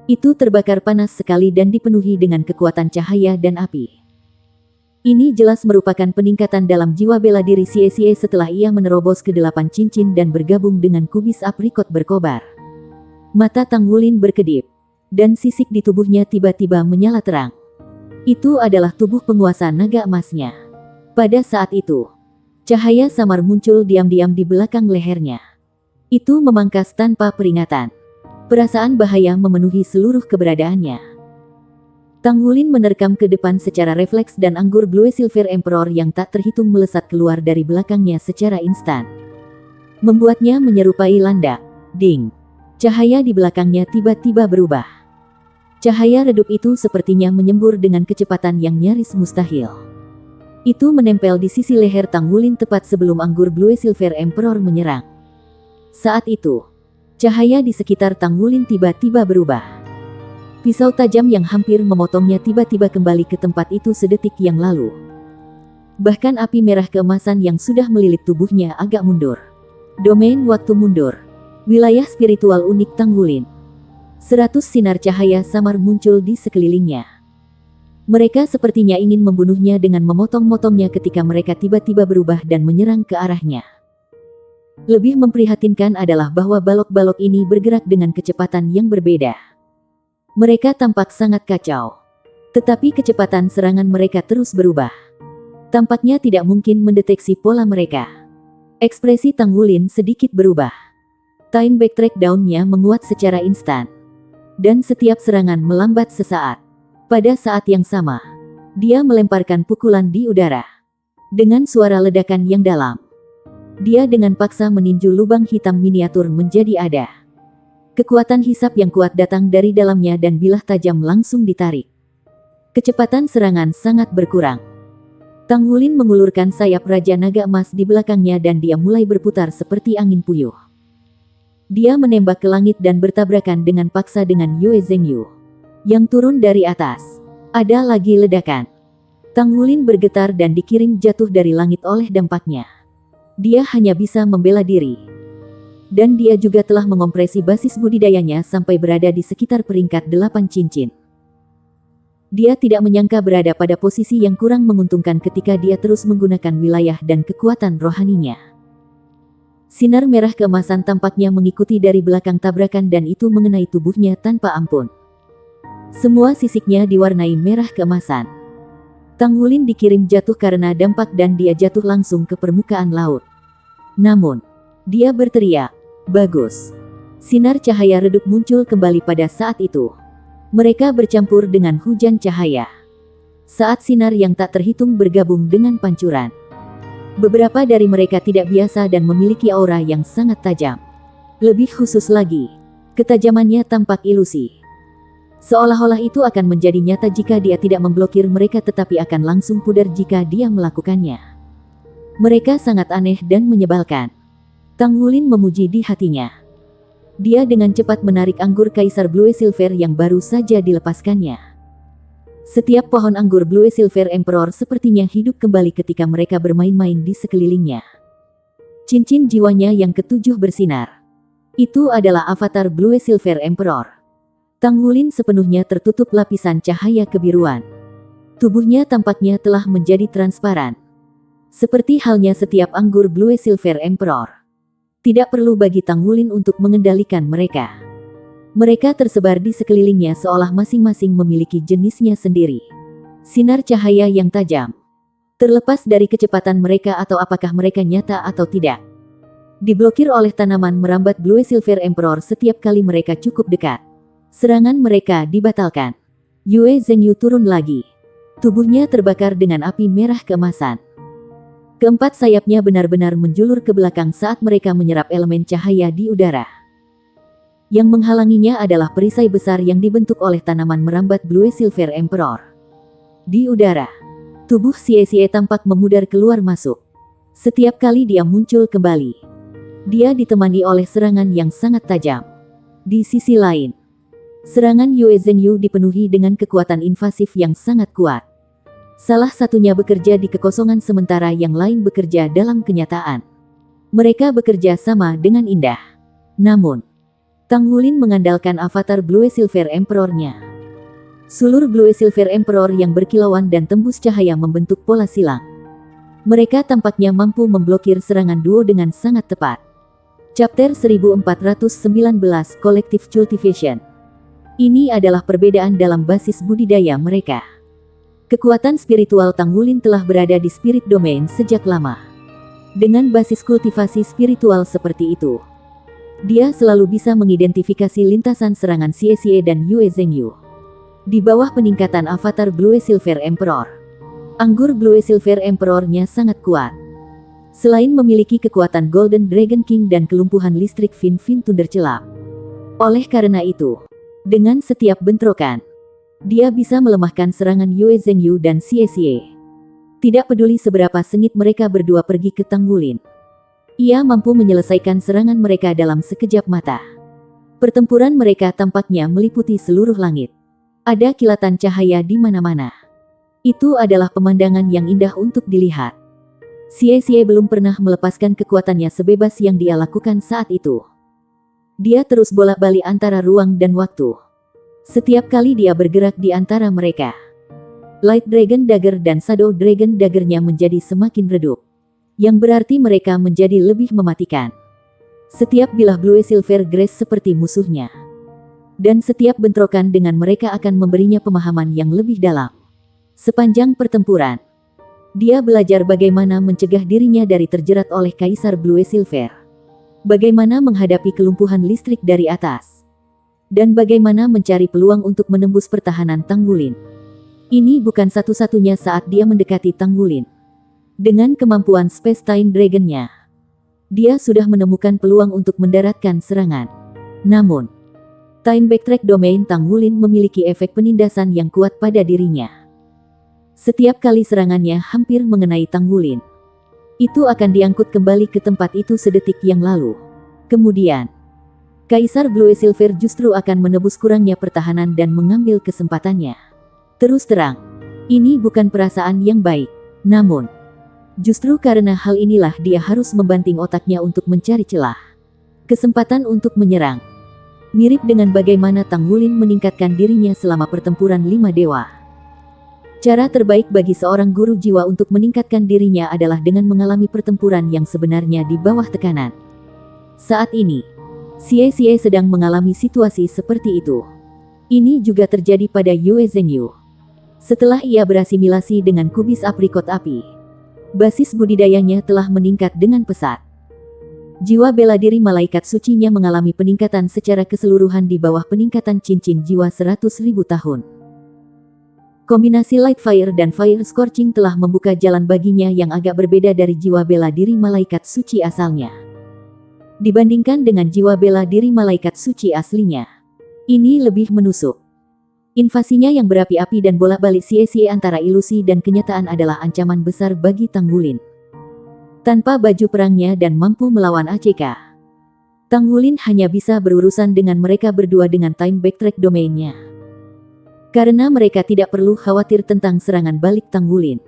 Itu terbakar panas sekali dan dipenuhi dengan kekuatan cahaya dan api. Ini jelas merupakan peningkatan dalam jiwa bela diri Xie setelah ia menerobos ke 8 cincin dan bergabung dengan kubis aprikot berkobar. Mata Tang Wulin berkedip, dan sisik di tubuhnya tiba-tiba menyala terang. Itu adalah tubuh penguasa naga emasnya. Pada saat itu, cahaya samar muncul diam-diam di belakang lehernya. Itu memangkas tanpa peringatan. Perasaan bahaya memenuhi seluruh keberadaannya. Tang Wulin menerkam ke depan secara refleks dan anggur Blue Silver Emperor yang tak terhitung melesat keluar dari belakangnya secara instan, membuatnya menyerupai landak. Ding! Cahaya di belakangnya tiba-tiba berubah. Cahaya redup itu sepertinya menyembur dengan kecepatan yang nyaris mustahil. Itu menempel di sisi leher Tang Wulin tepat sebelum anggur Blue Silver Emperor menyerang. Saat itu, cahaya di sekitar Tang Wulin tiba-tiba berubah. Pisau tajam yang hampir memotongnya tiba-tiba kembali ke tempat itu sedetik yang lalu. Bahkan api merah keemasan yang sudah melilit tubuhnya agak mundur. Domain waktu mundur. Wilayah spiritual unik Tang Wulin. 100 sinar cahaya samar muncul di sekelilingnya. Mereka sepertinya ingin membunuhnya dengan memotong-motongnya ketika mereka tiba-tiba berubah dan menyerang ke arahnya. Lebih memprihatinkan adalah bahwa balok-balok ini bergerak dengan kecepatan yang berbeda. Mereka tampak sangat kacau. Tetapi kecepatan serangan mereka terus berubah. Tampaknya tidak mungkin mendeteksi pola mereka. Ekspresi Tang Wulin sedikit berubah. Time backtrack down-nya menguat secara instan. Dan setiap serangan melambat sesaat. Pada saat yang sama, dia melemparkan pukulan di udara. Dengan suara ledakan yang dalam, dia dengan paksa meninju lubang hitam miniatur menjadi ada. Kekuatan hisap yang kuat datang dari dalamnya dan bilah tajam langsung ditarik. Kecepatan serangan sangat berkurang. Tang Wulin mengulurkan sayap Raja Naga Emas di belakangnya dan dia mulai berputar seperti angin puyuh. Dia menembak ke langit dan bertabrakan dengan paksa dengan Yue Zhengyu yang turun dari atas. Ada lagi ledakan. Tang Wulin bergetar dan dikirim jatuh dari langit oleh dampaknya. Dia hanya bisa membela diri. Dan dia juga telah mengompresi basis budidayanya sampai berada di sekitar peringkat 8 cincin. Dia tidak menyangka berada pada posisi yang kurang menguntungkan ketika dia terus menggunakan wilayah dan kekuatan rohaninya. Sinar merah keemasan tampaknya mengikuti dari belakang tabrakan dan itu mengenai tubuhnya tanpa ampun. Semua sisiknya diwarnai merah keemasan. Tang Wulin dikirim jatuh karena dampak dan dia jatuh langsung ke permukaan laut. Namun, dia berteriak, "Bagus!" Sinar cahaya redup muncul kembali pada saat itu. Mereka bercampur dengan hujan cahaya. Saat sinar yang tak terhitung bergabung dengan pancuran. Beberapa dari mereka tidak biasa dan memiliki aura yang sangat tajam. Lebih khusus lagi, ketajamannya tampak ilusi. Seolah-olah itu akan menjadi nyata jika dia tidak memblokir mereka tetapi akan langsung pudar jika dia melakukannya. Mereka sangat aneh dan menyebalkan. Tang Wulin memuji di hatinya. Dia dengan cepat menarik anggur Kaisar Blue Silver yang baru saja dilepaskannya. Setiap pohon anggur Blue Silver Emperor sepertinya hidup kembali ketika mereka bermain-main di sekelilingnya. Cincin jiwanya yang ketujuh bersinar. Itu adalah avatar Blue Silver Emperor. Tang Wulin sepenuhnya tertutup lapisan cahaya kebiruan. Tubuhnya tampaknya telah menjadi transparan. Seperti halnya setiap anggur Blue Silver Emperor. Tidak perlu bagi Tang Wulin untuk mengendalikan mereka. Mereka tersebar di sekelilingnya seolah masing-masing memiliki jenisnya sendiri. Sinar cahaya yang tajam. Terlepas dari kecepatan mereka atau apakah mereka nyata atau tidak. Diblokir oleh tanaman merambat Blue Silver Emperor setiap kali mereka cukup dekat. Serangan mereka dibatalkan. Yue Zhengyu turun lagi. Tubuhnya terbakar dengan api merah keemasan. Keempat sayapnya benar-benar menjulur ke belakang saat mereka menyerap elemen cahaya di udara. Yang menghalanginya adalah perisai besar yang dibentuk oleh tanaman merambat Blue Silver Emperor. Di udara, tubuh Xie tampak memudar keluar masuk. Setiap kali dia muncul kembali, dia ditemani oleh serangan yang sangat tajam. Di sisi lain, serangan Yue Zhengyu dipenuhi dengan kekuatan invasif yang sangat kuat. Salah satunya bekerja di kekosongan sementara yang lain bekerja dalam kenyataan. Mereka bekerja sama dengan indah. Namun, Tang Wulin mengandalkan avatar Blue Silver Emperor-nya. Sulur Blue Silver Emperor yang berkilauan dan tembus cahaya membentuk pola silang. Mereka tampaknya mampu memblokir serangan duo dengan sangat tepat. Chapter 1419 Collective Cultivation. Ini adalah perbedaan dalam basis budidaya mereka. Kekuatan spiritual Tang Wulin telah berada di spirit domain sejak lama. Dengan basis kultivasi spiritual seperti itu, dia selalu bisa mengidentifikasi lintasan serangan Xie dan Yue Zhengyu. Di bawah peningkatan avatar Blue Silver Emperor, anggur Blue Silver Emperor-nya sangat kuat. Selain memiliki kekuatan Golden Dragon King dan kelumpuhan listrik Fin Thundercelap. Oleh karena itu, dengan setiap bentrokan, dia bisa melemahkan serangan Yue Zhengyu dan Xie. Tidak peduli seberapa sengit mereka berdua pergi ke Tang Wulin. Ia mampu menyelesaikan serangan mereka dalam sekejap mata. Pertempuran mereka tampaknya meliputi seluruh langit. Ada kilatan cahaya di mana-mana. Itu adalah pemandangan yang indah untuk dilihat. Xie belum pernah melepaskan kekuatannya sebebas yang dia lakukan saat itu. Dia terus bolak-balik antara ruang dan waktu. Setiap kali dia bergerak di antara mereka, Light Dragon Dagger dan Shadow Dragon Dagger-nya menjadi semakin redup, yang berarti mereka menjadi lebih mematikan. Setiap bilah Blue Silver Grace seperti musuhnya, dan setiap bentrokan dengan mereka akan memberinya pemahaman yang lebih dalam. Sepanjang pertempuran, dia belajar bagaimana mencegah dirinya dari terjerat oleh Kaisar Blue Silver, bagaimana menghadapi kelumpuhan listrik dari atas, dan bagaimana mencari peluang untuk menembus pertahanan Tanggulin. Ini bukan satu-satunya saat dia mendekati Tanggulin. Dengan kemampuan Space Time Dragon-nya, dia sudah menemukan peluang untuk mendaratkan serangan. Namun, Time Backtrack Domain Tanggulin memiliki efek penindasan yang kuat pada dirinya. Setiap kali serangannya hampir mengenai Tanggulin, itu akan diangkut kembali ke tempat itu sedetik yang lalu. Kemudian, Kaisar Blue Silver justru akan menebus kurangnya pertahanan dan mengambil kesempatannya. Terus terang, ini bukan perasaan yang baik. Namun, justru karena hal inilah dia harus membanting otaknya untuk mencari celah, kesempatan untuk menyerang. Mirip dengan bagaimana Tanggulin meningkatkan dirinya selama pertempuran 5 dewa. Cara terbaik bagi seorang guru jiwa untuk meningkatkan dirinya adalah dengan mengalami pertempuran yang sebenarnya di bawah tekanan. Saat ini, Xie sedang mengalami situasi seperti itu. Ini juga terjadi pada Yue Zhengyu. Setelah ia berasimilasi dengan kubis aprikot api, basis budidayanya telah meningkat dengan pesat. Jiwa bela diri malaikat sucinya mengalami peningkatan secara keseluruhan di bawah peningkatan cincin jiwa 100.000 tahun. Kombinasi Light Fire dan Fire Scorching telah membuka jalan baginya yang agak berbeda dari jiwa bela diri malaikat suci asalnya. Dibandingkan dengan jiwa bela diri malaikat suci aslinya, ini lebih menusuk. Invasinya yang berapi-api dan bolak-balik Xie antara ilusi dan kenyataan adalah ancaman besar bagi Tanggulin. Tanpa baju perangnya dan mampu melawan ACK, Tanggulin hanya bisa berurusan dengan mereka berdua dengan Time Backtrack Domain-nya. Karena mereka tidak perlu khawatir tentang serangan balik Tanggulin.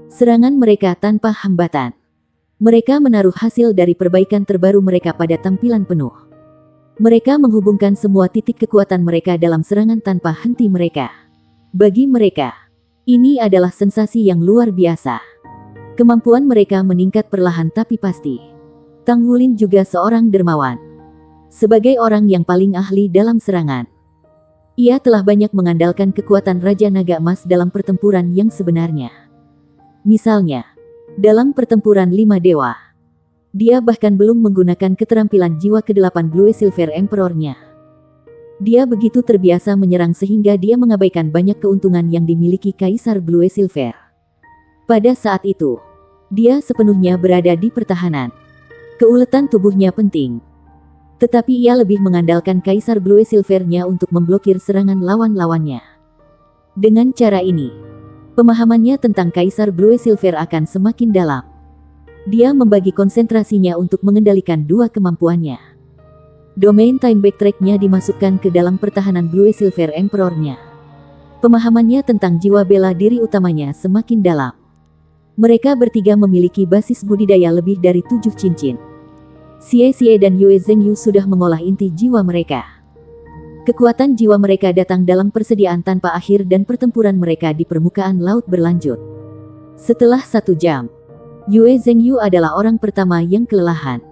Serangan mereka tanpa hambatan. Mereka menaruh hasil dari perbaikan terbaru mereka pada tampilan penuh. Mereka menghubungkan semua titik kekuatan mereka dalam serangan tanpa henti mereka. Bagi mereka, ini adalah sensasi yang luar biasa. Kemampuan mereka meningkat perlahan tapi pasti. Tanggulin juga seorang dermawan. Sebagai orang yang paling ahli dalam serangan, ia telah banyak mengandalkan kekuatan Raja Naga Emas dalam pertempuran yang sebenarnya. Misalnya, dalam pertempuran 5 dewa, dia bahkan belum menggunakan keterampilan jiwa ke-8 Blue Silver Emperor-nya. Dia begitu terbiasa menyerang sehingga dia mengabaikan banyak keuntungan yang dimiliki Kaisar Blue Silver. Pada saat itu, dia sepenuhnya berada di pertahanan. Keuletan tubuhnya penting. Tetapi ia lebih mengandalkan Kaisar Blue Silver-nya untuk memblokir serangan lawan-lawannya. Dengan cara ini, pemahamannya tentang Kaisar Blue Silver akan semakin dalam. Dia membagi konsentrasinya untuk mengendalikan dua kemampuannya. Domain Time Backtrack-nya dimasukkan ke dalam pertahanan Blue Silver Emperor-nya. Pemahamannya tentang jiwa bela diri utamanya semakin dalam. Mereka bertiga memiliki basis budidaya lebih dari 7 cincin. Xie dan Yue Zhengyu sudah mengolah inti jiwa mereka. Kekuatan jiwa mereka datang dalam persediaan tanpa akhir dan pertempuran mereka di permukaan laut berlanjut. Setelah 1 jam, Yue Zhengyu adalah orang pertama yang kelelahan.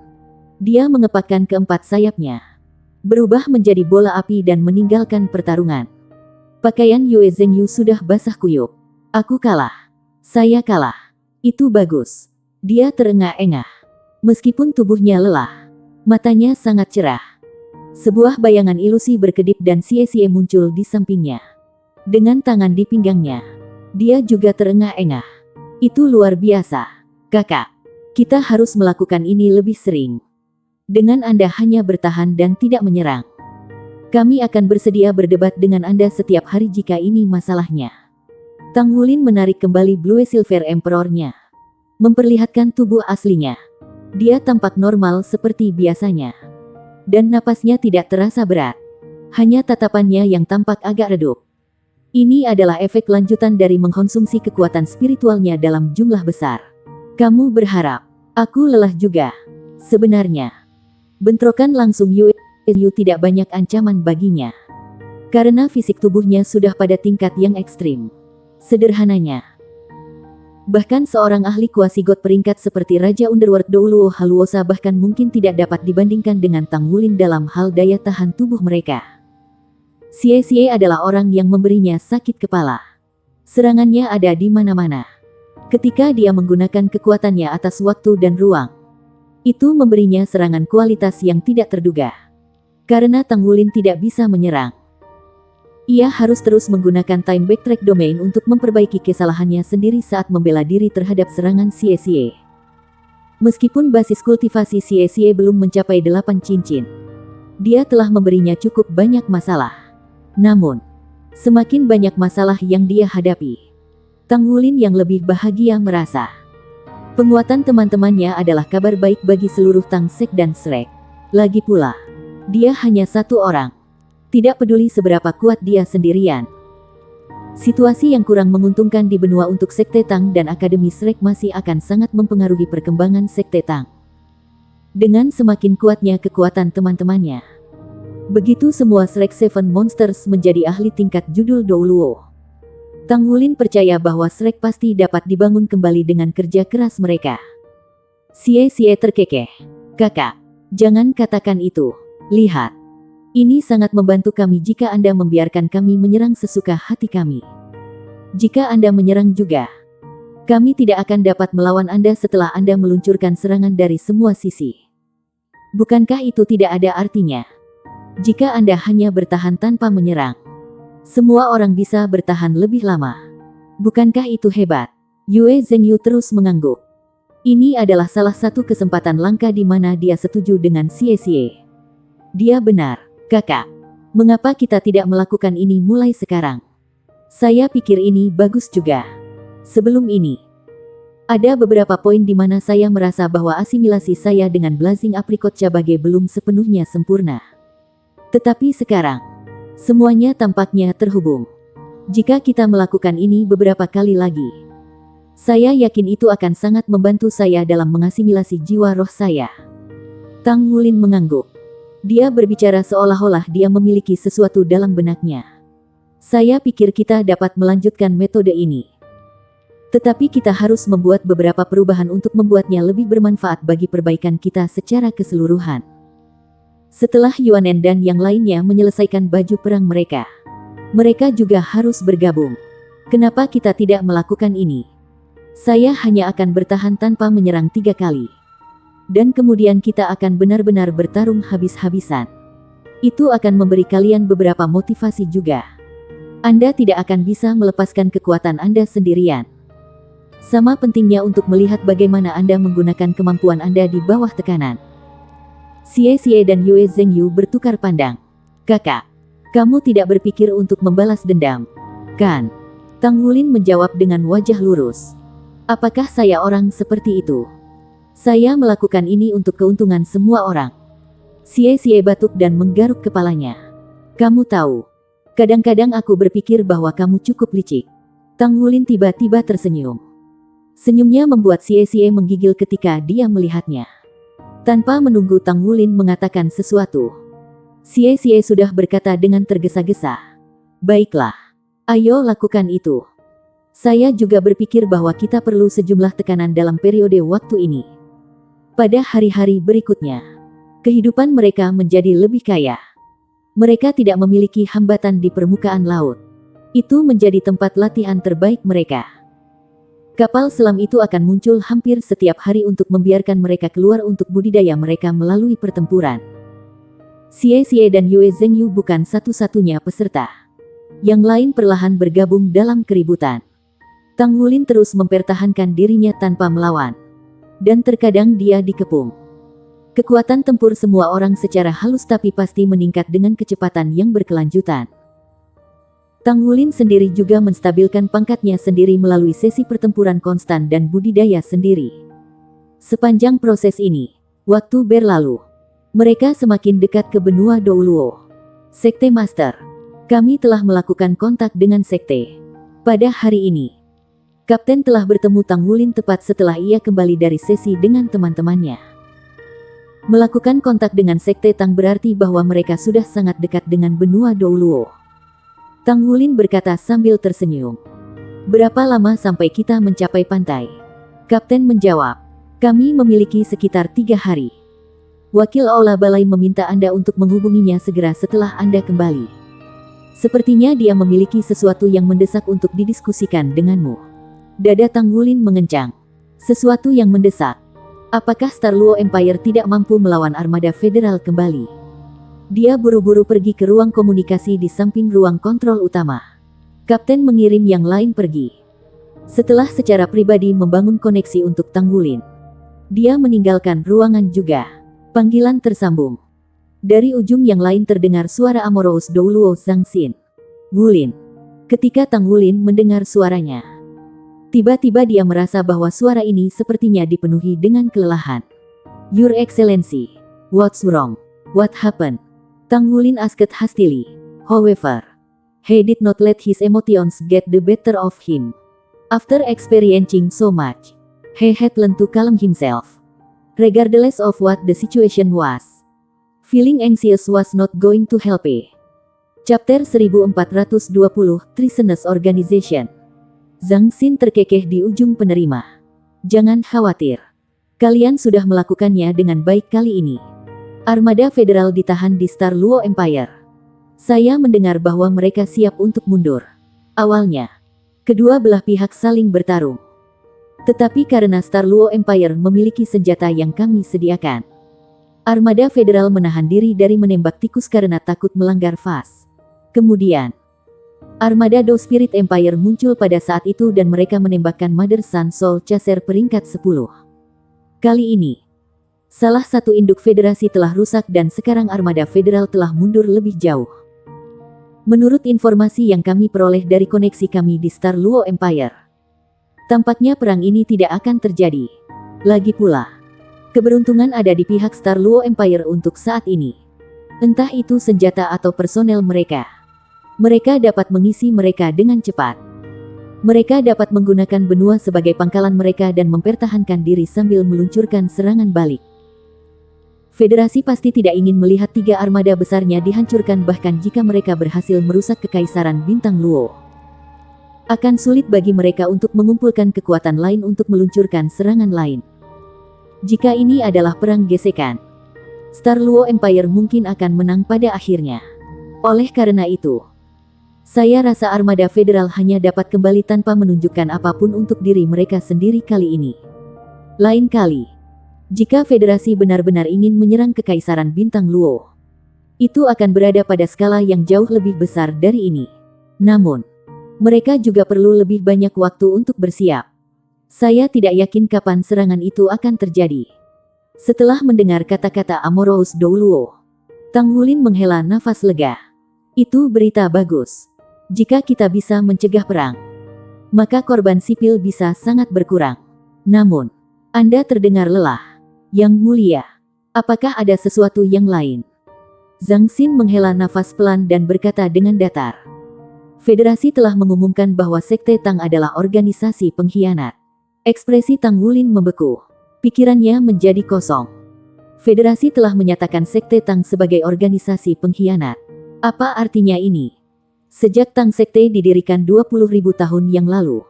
Dia mengepakkan keempat sayapnya, berubah menjadi bola api dan meninggalkan pertarungan. Pakaian Yue Zhengyu sudah basah kuyup. Aku kalah. Saya kalah. Itu bagus. Dia terengah-engah. Meskipun tubuhnya lelah, matanya sangat cerah. Sebuah bayangan ilusi berkedip dan Xie muncul di sampingnya. Dengan tangan di pinggangnya, dia juga terengah-engah. Itu luar biasa. Kakak, kita harus melakukan ini lebih sering. Dengan Anda hanya bertahan dan tidak menyerang, kami akan bersedia berdebat dengan Anda setiap hari jika ini masalahnya. Tanggulin menarik kembali Blue Silver Emperor-nya, memperlihatkan tubuh aslinya. Dia tampak normal seperti biasanya, dan napasnya tidak terasa berat. Hanya tatapannya yang tampak agak redup. Ini adalah efek lanjutan dari mengkonsumsi kekuatan spiritualnya dalam jumlah besar. Kamu berharap aku lelah juga. Sebenarnya, bentrokan langsung Yue tidak banyak ancaman baginya. Karena fisik tubuhnya sudah pada tingkat yang ekstrim. Sederhananya, bahkan seorang ahli Quasigot peringkat seperti Raja Underworld Douluo Haluosa bahkan mungkin tidak dapat dibandingkan dengan Tang Wulin dalam hal daya tahan tubuh mereka. Xie adalah orang yang memberinya sakit kepala. Serangannya ada di mana-mana. Ketika dia menggunakan kekuatannya atas waktu dan ruang, itu memberinya serangan kualitas yang tidak terduga. Karena Tang Wulin tidak bisa menyerang, ia harus terus menggunakan time backtrack domain untuk memperbaiki kesalahannya sendiri saat membela diri terhadap serangan Xie. Meskipun basis kultivasi Xie belum mencapai 8 cincin, dia telah memberinya cukup banyak masalah. Namun, semakin banyak masalah yang dia hadapi, Tang Wulin yang lebih bahagia merasa. Penguatan teman-temannya adalah kabar baik bagi seluruh Tang Sek dan Shrek. Lagi pula, dia hanya satu orang. Tidak peduli seberapa kuat dia sendirian. Situasi yang kurang menguntungkan di benua untuk Sekte Tang dan Akademi Shrek masih akan sangat mempengaruhi perkembangan Sekte Tang. Dengan semakin kuatnya kekuatan teman-temannya, begitu semua Shrek Seven Monsters menjadi ahli tingkat judul Douluo, Tang Wulin percaya bahwa Shrek pasti dapat dibangun kembali dengan kerja keras mereka. Xie terkekeh. Kakak, jangan katakan itu. Lihat. Ini sangat membantu kami jika Anda membiarkan kami menyerang sesuka hati kami. Jika Anda menyerang juga, kami tidak akan dapat melawan Anda setelah Anda meluncurkan serangan dari semua sisi. Bukankah itu tidak ada artinya? Jika Anda hanya bertahan tanpa menyerang, semua orang bisa bertahan lebih lama. Bukankah itu hebat? Yue Zhengyu terus mengangguk. Ini adalah salah satu kesempatan langka di mana dia setuju dengan Xie. Dia benar. Kakak, mengapa kita tidak melakukan ini mulai sekarang? Saya pikir ini bagus juga. Sebelum ini, ada beberapa poin di mana saya merasa bahwa asimilasi saya dengan Blazing Apricot Cabage belum sepenuhnya sempurna. Tetapi sekarang, semuanya tampaknya terhubung. Jika kita melakukan ini beberapa kali lagi, saya yakin itu akan sangat membantu saya dalam mengasimilasi jiwa roh saya. Tang Wulin mengangguk. Dia berbicara seolah-olah dia memiliki sesuatu dalam benaknya. Saya pikir kita dapat melanjutkan metode ini. Tetapi kita harus membuat beberapa perubahan untuk membuatnya lebih bermanfaat bagi perbaikan kita secara keseluruhan. Setelah Yuanen dan yang lainnya menyelesaikan baju perang mereka, mereka juga harus bergabung. Kenapa kita tidak melakukan ini? Saya hanya akan bertahan tanpa menyerang 3 kali. Dan kemudian kita akan benar-benar bertarung habis-habisan. Itu akan memberi kalian beberapa motivasi juga. Anda tidak akan bisa melepaskan kekuatan Anda sendirian. Sama pentingnya untuk melihat bagaimana Anda menggunakan kemampuan Anda di bawah tekanan. Xie dan Yue Zhengyu bertukar pandang. Kakak, kamu tidak berpikir untuk membalas dendam, kan? Tang Wulin menjawab dengan wajah lurus. Apakah saya orang seperti itu? Saya melakukan ini untuk keuntungan semua orang. Xie batuk dan menggaruk kepalanya. Kamu tahu, kadang-kadang aku berpikir bahwa kamu cukup licik. Tang Wulin tiba-tiba tersenyum. Senyumnya membuat Xie menggigil ketika dia melihatnya. Tanpa menunggu Tang Wulin mengatakan sesuatu, Xie sudah berkata dengan tergesa-gesa. Baiklah, ayo lakukan itu. Saya juga berpikir bahwa kita perlu sejumlah tekanan dalam periode waktu ini. Pada hari-hari berikutnya, kehidupan mereka menjadi lebih kaya. Mereka tidak memiliki hambatan di permukaan laut. Itu menjadi tempat latihan terbaik mereka. Kapal selam itu akan muncul hampir setiap hari untuk membiarkan mereka keluar untuk budidaya mereka melalui pertempuran. Xie dan Yue Zhengyu bukan satu-satunya peserta. Yang lain perlahan bergabung dalam keributan. Tang Wulin terus mempertahankan dirinya tanpa melawan. Dan terkadang dia dikepung. Kekuatan tempur semua orang secara halus tapi pasti meningkat dengan kecepatan yang berkelanjutan. Tang Wulin sendiri juga menstabilkan pangkatnya sendiri melalui sesi pertempuran konstan dan budidaya sendiri. Sepanjang proses ini, waktu berlalu. Mereka semakin dekat ke benua Douluo. Sekte Master, kami telah melakukan kontak dengan Sekte. Pada hari ini, Kapten telah bertemu Tang Wulin tepat setelah ia kembali dari sesi dengan teman-temannya. Melakukan kontak dengan Sekte Tang berarti bahwa mereka sudah sangat dekat dengan benua Douluo. Tang Wulin berkata sambil tersenyum. Berapa lama sampai kita mencapai pantai? Kapten menjawab, kami memiliki sekitar 3 hari. Wakil Aula Balai meminta Anda untuk menghubunginya segera setelah Anda kembali. Sepertinya dia memiliki sesuatu yang mendesak untuk didiskusikan denganmu. Dada Tang Wulin mengencang. Sesuatu yang mendesak. Apakah Star Luo Empire tidak mampu melawan armada federal kembali? Dia buru-buru pergi ke ruang komunikasi di samping ruang kontrol utama. Kapten mengirim yang lain pergi. Setelah secara pribadi membangun koneksi untuk Tang Wulin, dia meninggalkan ruangan juga. Panggilan tersambung. Dari ujung yang lain terdengar suara Amorous Douluo Zhangxin. Wulin. Ketika Tang Wulin mendengar suaranya, tiba-tiba dia merasa bahwa suara ini sepertinya dipenuhi dengan kelelahan. Your Excellency, what's wrong? What happened? Tang Wulin asked hastily. However, he did not let his emotions get the better of him. After experiencing so much, he had learned to calm himself. Regardless of what the situation was, feeling anxious was not going to help. Chapter 1420, Treasonous Organization. Zhangxin terkekeh di ujung penerima. Jangan khawatir. Kalian sudah melakukannya dengan baik kali ini. Armada federal ditahan di Star Luo Empire. Saya mendengar bahwa mereka siap untuk mundur. Awalnya, kedua belah pihak saling bertarung. Tetapi karena Star Luo Empire memiliki senjata yang kami sediakan, armada federal menahan diri dari menembak tikus karena takut melanggar fas. Kemudian, armada Do Spirit Empire muncul pada saat itu dan mereka menembakkan Mother Sun Soul Chaser peringkat 10. Kali ini, salah satu induk federasi telah rusak dan sekarang armada federal telah mundur lebih jauh. Menurut informasi yang kami peroleh dari koneksi kami di Star Luo Empire, tampaknya perang ini tidak akan terjadi. Lagi pula, keberuntungan ada di pihak Star Luo Empire untuk saat ini. Entah itu senjata atau personel mereka. Mereka dapat mengisi mereka dengan cepat. Mereka dapat menggunakan benua sebagai pangkalan mereka dan mempertahankan diri sambil meluncurkan serangan balik. Federasi pasti tidak ingin melihat 3 armada besarnya dihancurkan bahkan jika mereka berhasil merusak Kekaisaran Bintang Luo. Akan sulit bagi mereka untuk mengumpulkan kekuatan lain untuk meluncurkan serangan lain. Jika ini adalah perang gesekan, Star Luo Empire mungkin akan menang pada akhirnya. Oleh karena itu, saya rasa armada federal hanya dapat kembali tanpa menunjukkan apapun untuk diri mereka sendiri kali ini. Lain kali, jika federasi benar-benar ingin menyerang Kekaisaran Bintang Luo, itu akan berada pada skala yang jauh lebih besar dari ini. Namun, mereka juga perlu lebih banyak waktu untuk bersiap. Saya tidak yakin kapan serangan itu akan terjadi. Setelah mendengar kata-kata Amorous Douluo, Tang Wulin menghela nafas lega. Itu berita bagus. Jika kita bisa mencegah perang, maka korban sipil bisa sangat berkurang. Namun, Anda terdengar lelah. Yang mulia, apakah ada sesuatu yang lain? Zhangxin menghela nafas pelan dan berkata dengan datar. Federasi telah mengumumkan bahwa Sekte Tang adalah organisasi pengkhianat. Ekspresi Tang Wulin membeku. Pikirannya menjadi kosong. Federasi telah menyatakan Sekte Tang sebagai organisasi pengkhianat. Apa artinya ini? Sejak Tang Sekte didirikan 20.000 tahun yang lalu,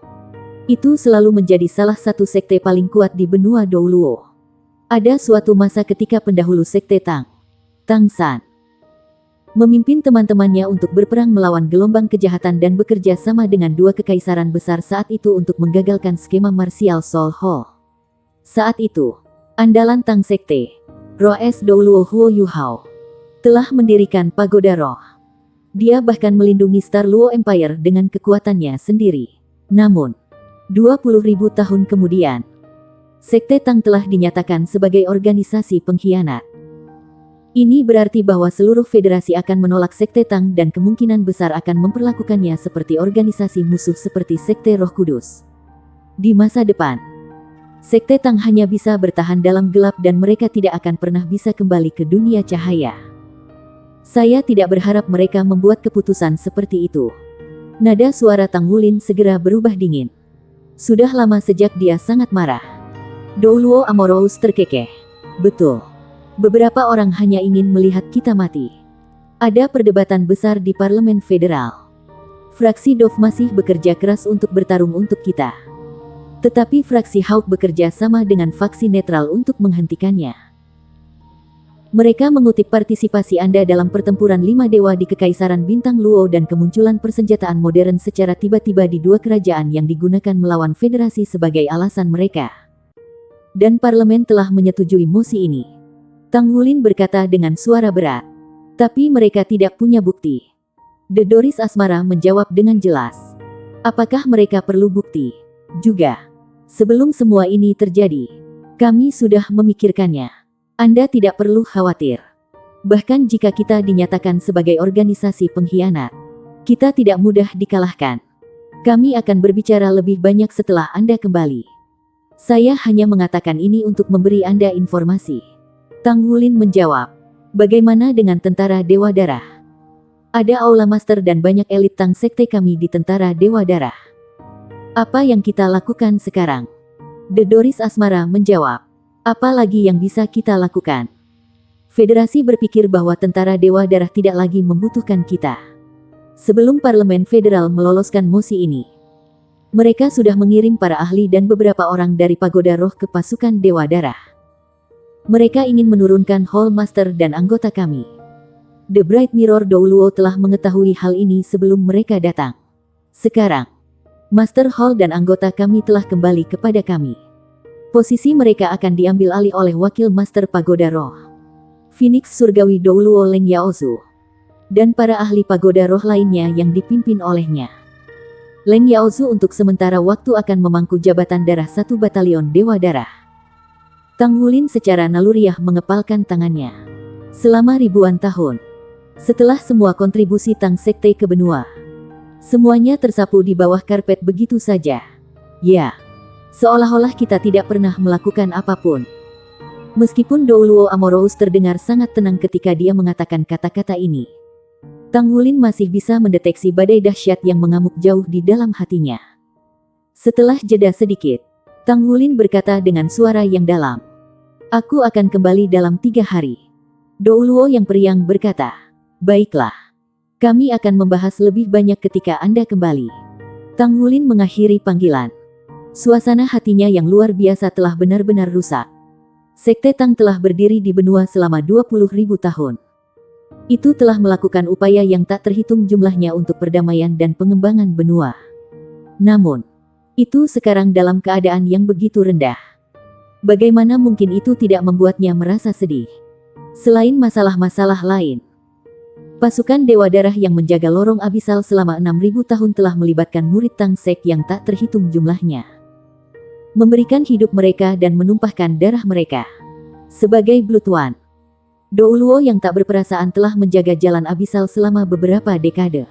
itu selalu menjadi salah satu sekte paling kuat di benua Douluo. Ada suatu masa ketika pendahulu Sekte Tang, Tang San, memimpin teman-temannya untuk berperang melawan gelombang kejahatan dan bekerja sama dengan 2 kekaisaran besar saat itu untuk menggagalkan skema Martial Soul Hall. Saat itu, andalan Tang Sekte, Roes Douluo Huo Yuhao, telah mendirikan pagoda roh. Dia bahkan melindungi Star Luo Empire dengan kekuatannya sendiri. Namun, 20.000 tahun kemudian, Sekte Tang telah dinyatakan sebagai organisasi pengkhianat. Ini berarti bahwa seluruh federasi akan menolak Sekte Tang dan kemungkinan besar akan memperlakukannya seperti organisasi musuh seperti Sekte Roh Kudus. Di masa depan, Sekte Tang hanya bisa bertahan dalam gelap dan mereka tidak akan pernah bisa kembali ke dunia cahaya. Saya tidak berharap mereka membuat keputusan seperti itu. Nada suara Tang Wulin segera berubah dingin. Sudah lama sejak dia sangat marah. Douluo Amorous terkekeh. Betul. Beberapa orang hanya ingin melihat kita mati. Ada perdebatan besar di Parlemen Federal. Fraksi Dove masih bekerja keras untuk bertarung untuk kita. Tetapi fraksi Hawk bekerja sama dengan faksi netral untuk menghentikannya. Mereka mengutip partisipasi Anda dalam pertempuran 5 dewa di Kekaisaran Bintang Luo dan kemunculan persenjataan modern secara tiba-tiba di dua kerajaan yang digunakan melawan federasi sebagai alasan mereka. Dan parlemen telah menyetujui mosi ini. Tang Wulin berkata dengan suara berat. Tapi mereka tidak punya bukti. The Doris Asmara menjawab dengan jelas. Apakah mereka perlu bukti? Juga. Sebelum semua ini terjadi, kami sudah memikirkannya. Anda tidak perlu khawatir. Bahkan jika kita dinyatakan sebagai organisasi pengkhianat, kita tidak mudah dikalahkan. Kami akan berbicara lebih banyak setelah Anda kembali. Saya hanya mengatakan ini untuk memberi Anda informasi. Tang Wulin menjawab. Bagaimana dengan tentara Dewa Darah? Ada Aula Master dan banyak elit Tang Sekte kami di tentara Dewa Darah. Apa yang kita lakukan sekarang? The Doris Asmara menjawab. Apa lagi yang bisa kita lakukan? Federasi berpikir bahwa tentara Dewa Darah tidak lagi membutuhkan kita. Sebelum Parlemen Federal meloloskan mosi ini, mereka sudah mengirim para ahli dan beberapa orang dari Pagoda Roh ke pasukan Dewa Darah. Mereka ingin menurunkan Hall Master dan anggota kami. The Bright Mirror Douluo telah mengetahui hal ini sebelum mereka datang. Sekarang, Master Hall dan anggota kami telah kembali kepada kami. Posisi mereka akan diambil alih oleh Wakil Master Pagoda Roh, Phoenix Surgawi Douluo Leng Yaozu, dan para ahli Pagoda Roh lainnya yang dipimpin olehnya. Leng Yaozu untuk sementara waktu akan memangku jabatan darah 1 Batalion Dewa Darah. Tang Wulin secara naluriah mengepalkan tangannya. Selama ribuan tahun, setelah semua kontribusi Tang Sekte ke benua, semuanya tersapu di bawah karpet begitu saja. Ya. Seolah-olah kita tidak pernah melakukan apapun. Meskipun Douluo Amorous terdengar sangat tenang ketika dia mengatakan kata-kata ini, Tang Wulin masih bisa mendeteksi badai dahsyat yang mengamuk jauh di dalam hatinya. Setelah jeda sedikit, Tang Wulin berkata dengan suara yang dalam. Aku akan kembali dalam 3 hari. Douluo yang periang berkata, baiklah. Kami akan membahas lebih banyak ketika Anda kembali. Tang Wulin mengakhiri panggilan. Suasana hatinya yang luar biasa telah benar-benar rusak. Sekte Tang telah berdiri di benua selama 20.000 tahun. Itu telah melakukan upaya yang tak terhitung jumlahnya untuk perdamaian dan pengembangan benua. Namun, itu sekarang dalam keadaan yang begitu rendah. Bagaimana mungkin itu tidak membuatnya merasa sedih? Selain masalah-masalah lain, pasukan Dewa Darah yang menjaga lorong abisal selama 6.000 tahun telah melibatkan murid Tang Sek yang tak terhitung jumlahnya. Memberikan hidup mereka dan menumpahkan darah mereka. Sebagai Blood One, Douluo yang tak berperasaan telah menjaga jalan abisal selama beberapa dekade.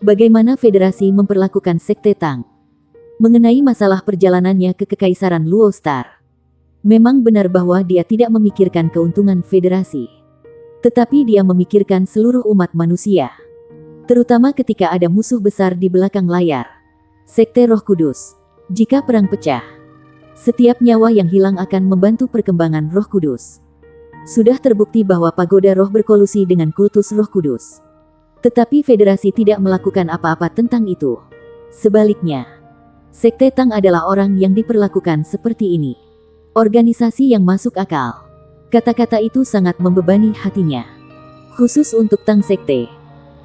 Bagaimana federasi memperlakukan Sekte Tang? Mengenai masalah perjalanannya ke Kekaisaran Luo Star, memang benar bahwa dia tidak memikirkan keuntungan federasi. Tetapi dia memikirkan seluruh umat manusia. Terutama ketika ada musuh besar di belakang layar. Sekte Roh Kudus. Jika perang pecah, setiap nyawa yang hilang akan membantu perkembangan Roh Kudus. Sudah terbukti bahwa Pagoda Roh berkolusi dengan kultus Roh Kudus. Tetapi federasi tidak melakukan apa-apa tentang itu. Sebaliknya, Sekte Tang adalah orang yang diperlakukan seperti ini. Organisasi yang masuk akal. Kata-kata itu sangat membebani hatinya. Khusus untuk Tang Sekte.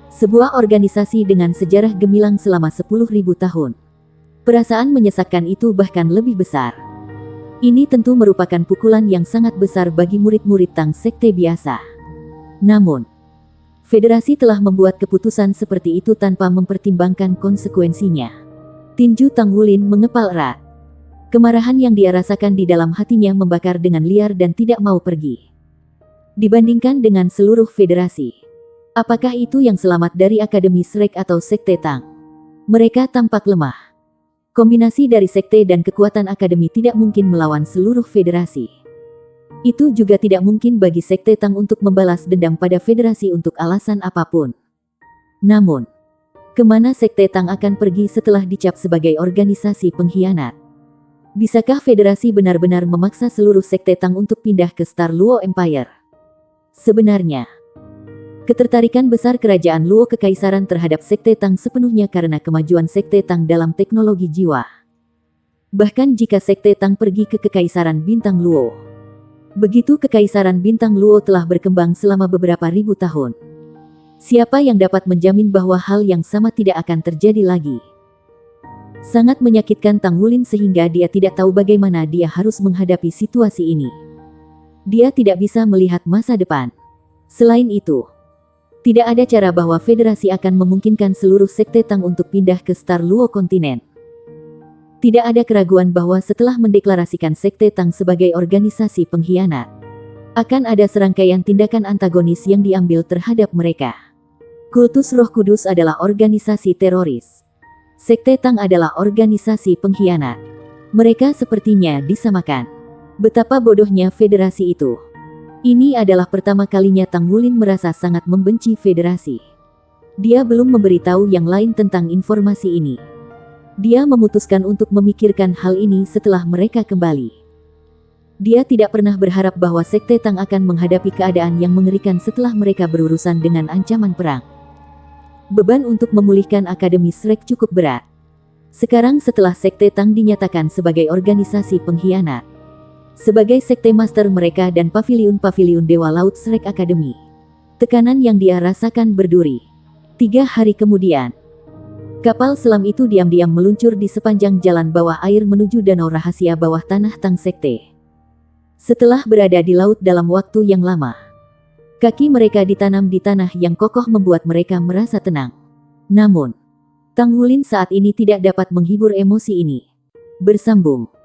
Sebuah organisasi dengan sejarah gemilang selama 10.000 tahun. Perasaan menyesakkan itu bahkan lebih besar. Ini tentu merupakan pukulan yang sangat besar bagi murid-murid Tang Sekte biasa. Namun, federasi telah membuat keputusan seperti itu tanpa mempertimbangkan konsekuensinya. Tinju Tang Wulin mengepal erat. Kemarahan yang dia rasakan di dalam hatinya membakar dengan liar dan tidak mau pergi. Dibandingkan dengan seluruh federasi, apakah itu yang selamat dari Akademi Shrek atau Sekte Tang? Mereka tampak lemah. Kombinasi dari sekte dan kekuatan akademi tidak mungkin melawan seluruh federasi. Itu juga tidak mungkin bagi Sekte Tang untuk membalas dendam pada federasi untuk alasan apapun. Namun, kemana Sekte Tang akan pergi setelah dicap sebagai organisasi pengkhianat? Bisakah federasi benar-benar memaksa seluruh Sekte Tang untuk pindah ke Star Luo Empire? Sebenarnya, Ketertarikan besar kerajaan Luo Kekaisaran terhadap Sekte Tang sepenuhnya karena kemajuan Sekte Tang dalam teknologi jiwa. Bahkan jika Sekte Tang pergi ke Kekaisaran Bintang Luo, begitu Kekaisaran Bintang Luo telah berkembang selama beberapa ribu tahun, siapa yang dapat menjamin bahwa hal yang sama tidak akan terjadi lagi? Sangat menyakitkan Tang Wulin sehingga dia tidak tahu bagaimana dia harus menghadapi situasi ini. Dia tidak bisa melihat masa depan. Selain itu, tidak ada cara bahwa federasi akan memungkinkan seluruh Sekte Tang untuk pindah ke Star Luo kontinen. Tidak ada keraguan bahwa setelah mendeklarasikan Sekte Tang sebagai organisasi pengkhianat, akan ada serangkaian tindakan antagonis yang diambil terhadap mereka. Kultus Roh Kudus adalah organisasi teroris. Sekte Tang adalah organisasi pengkhianat. Mereka sepertinya disamakan. Betapa bodohnya federasi itu. Ini adalah pertama kalinya Tang Wulin merasa sangat membenci federasi. Dia belum memberitahu yang lain tentang informasi ini. Dia memutuskan untuk memikirkan hal ini setelah mereka kembali. Dia tidak pernah berharap bahwa Sekte Tang akan menghadapi keadaan yang mengerikan setelah mereka berurusan dengan ancaman perang. Beban untuk memulihkan Akademi Shrek cukup berat. Sekarang setelah Sekte Tang dinyatakan sebagai organisasi pengkhianat, sebagai sekte master mereka dan paviliun-paviliun Dewa Laut Shrek Academy, tekanan yang dia rasakan berduri. 3 hari kemudian, kapal selam itu diam-diam meluncur di sepanjang jalan bawah air menuju danau rahasia bawah tanah Tang Sekte. Setelah berada di laut dalam waktu yang lama, kaki mereka ditanam di tanah yang kokoh membuat mereka merasa tenang. Namun, Tang Wulin saat ini tidak dapat menghibur emosi ini. Bersambung.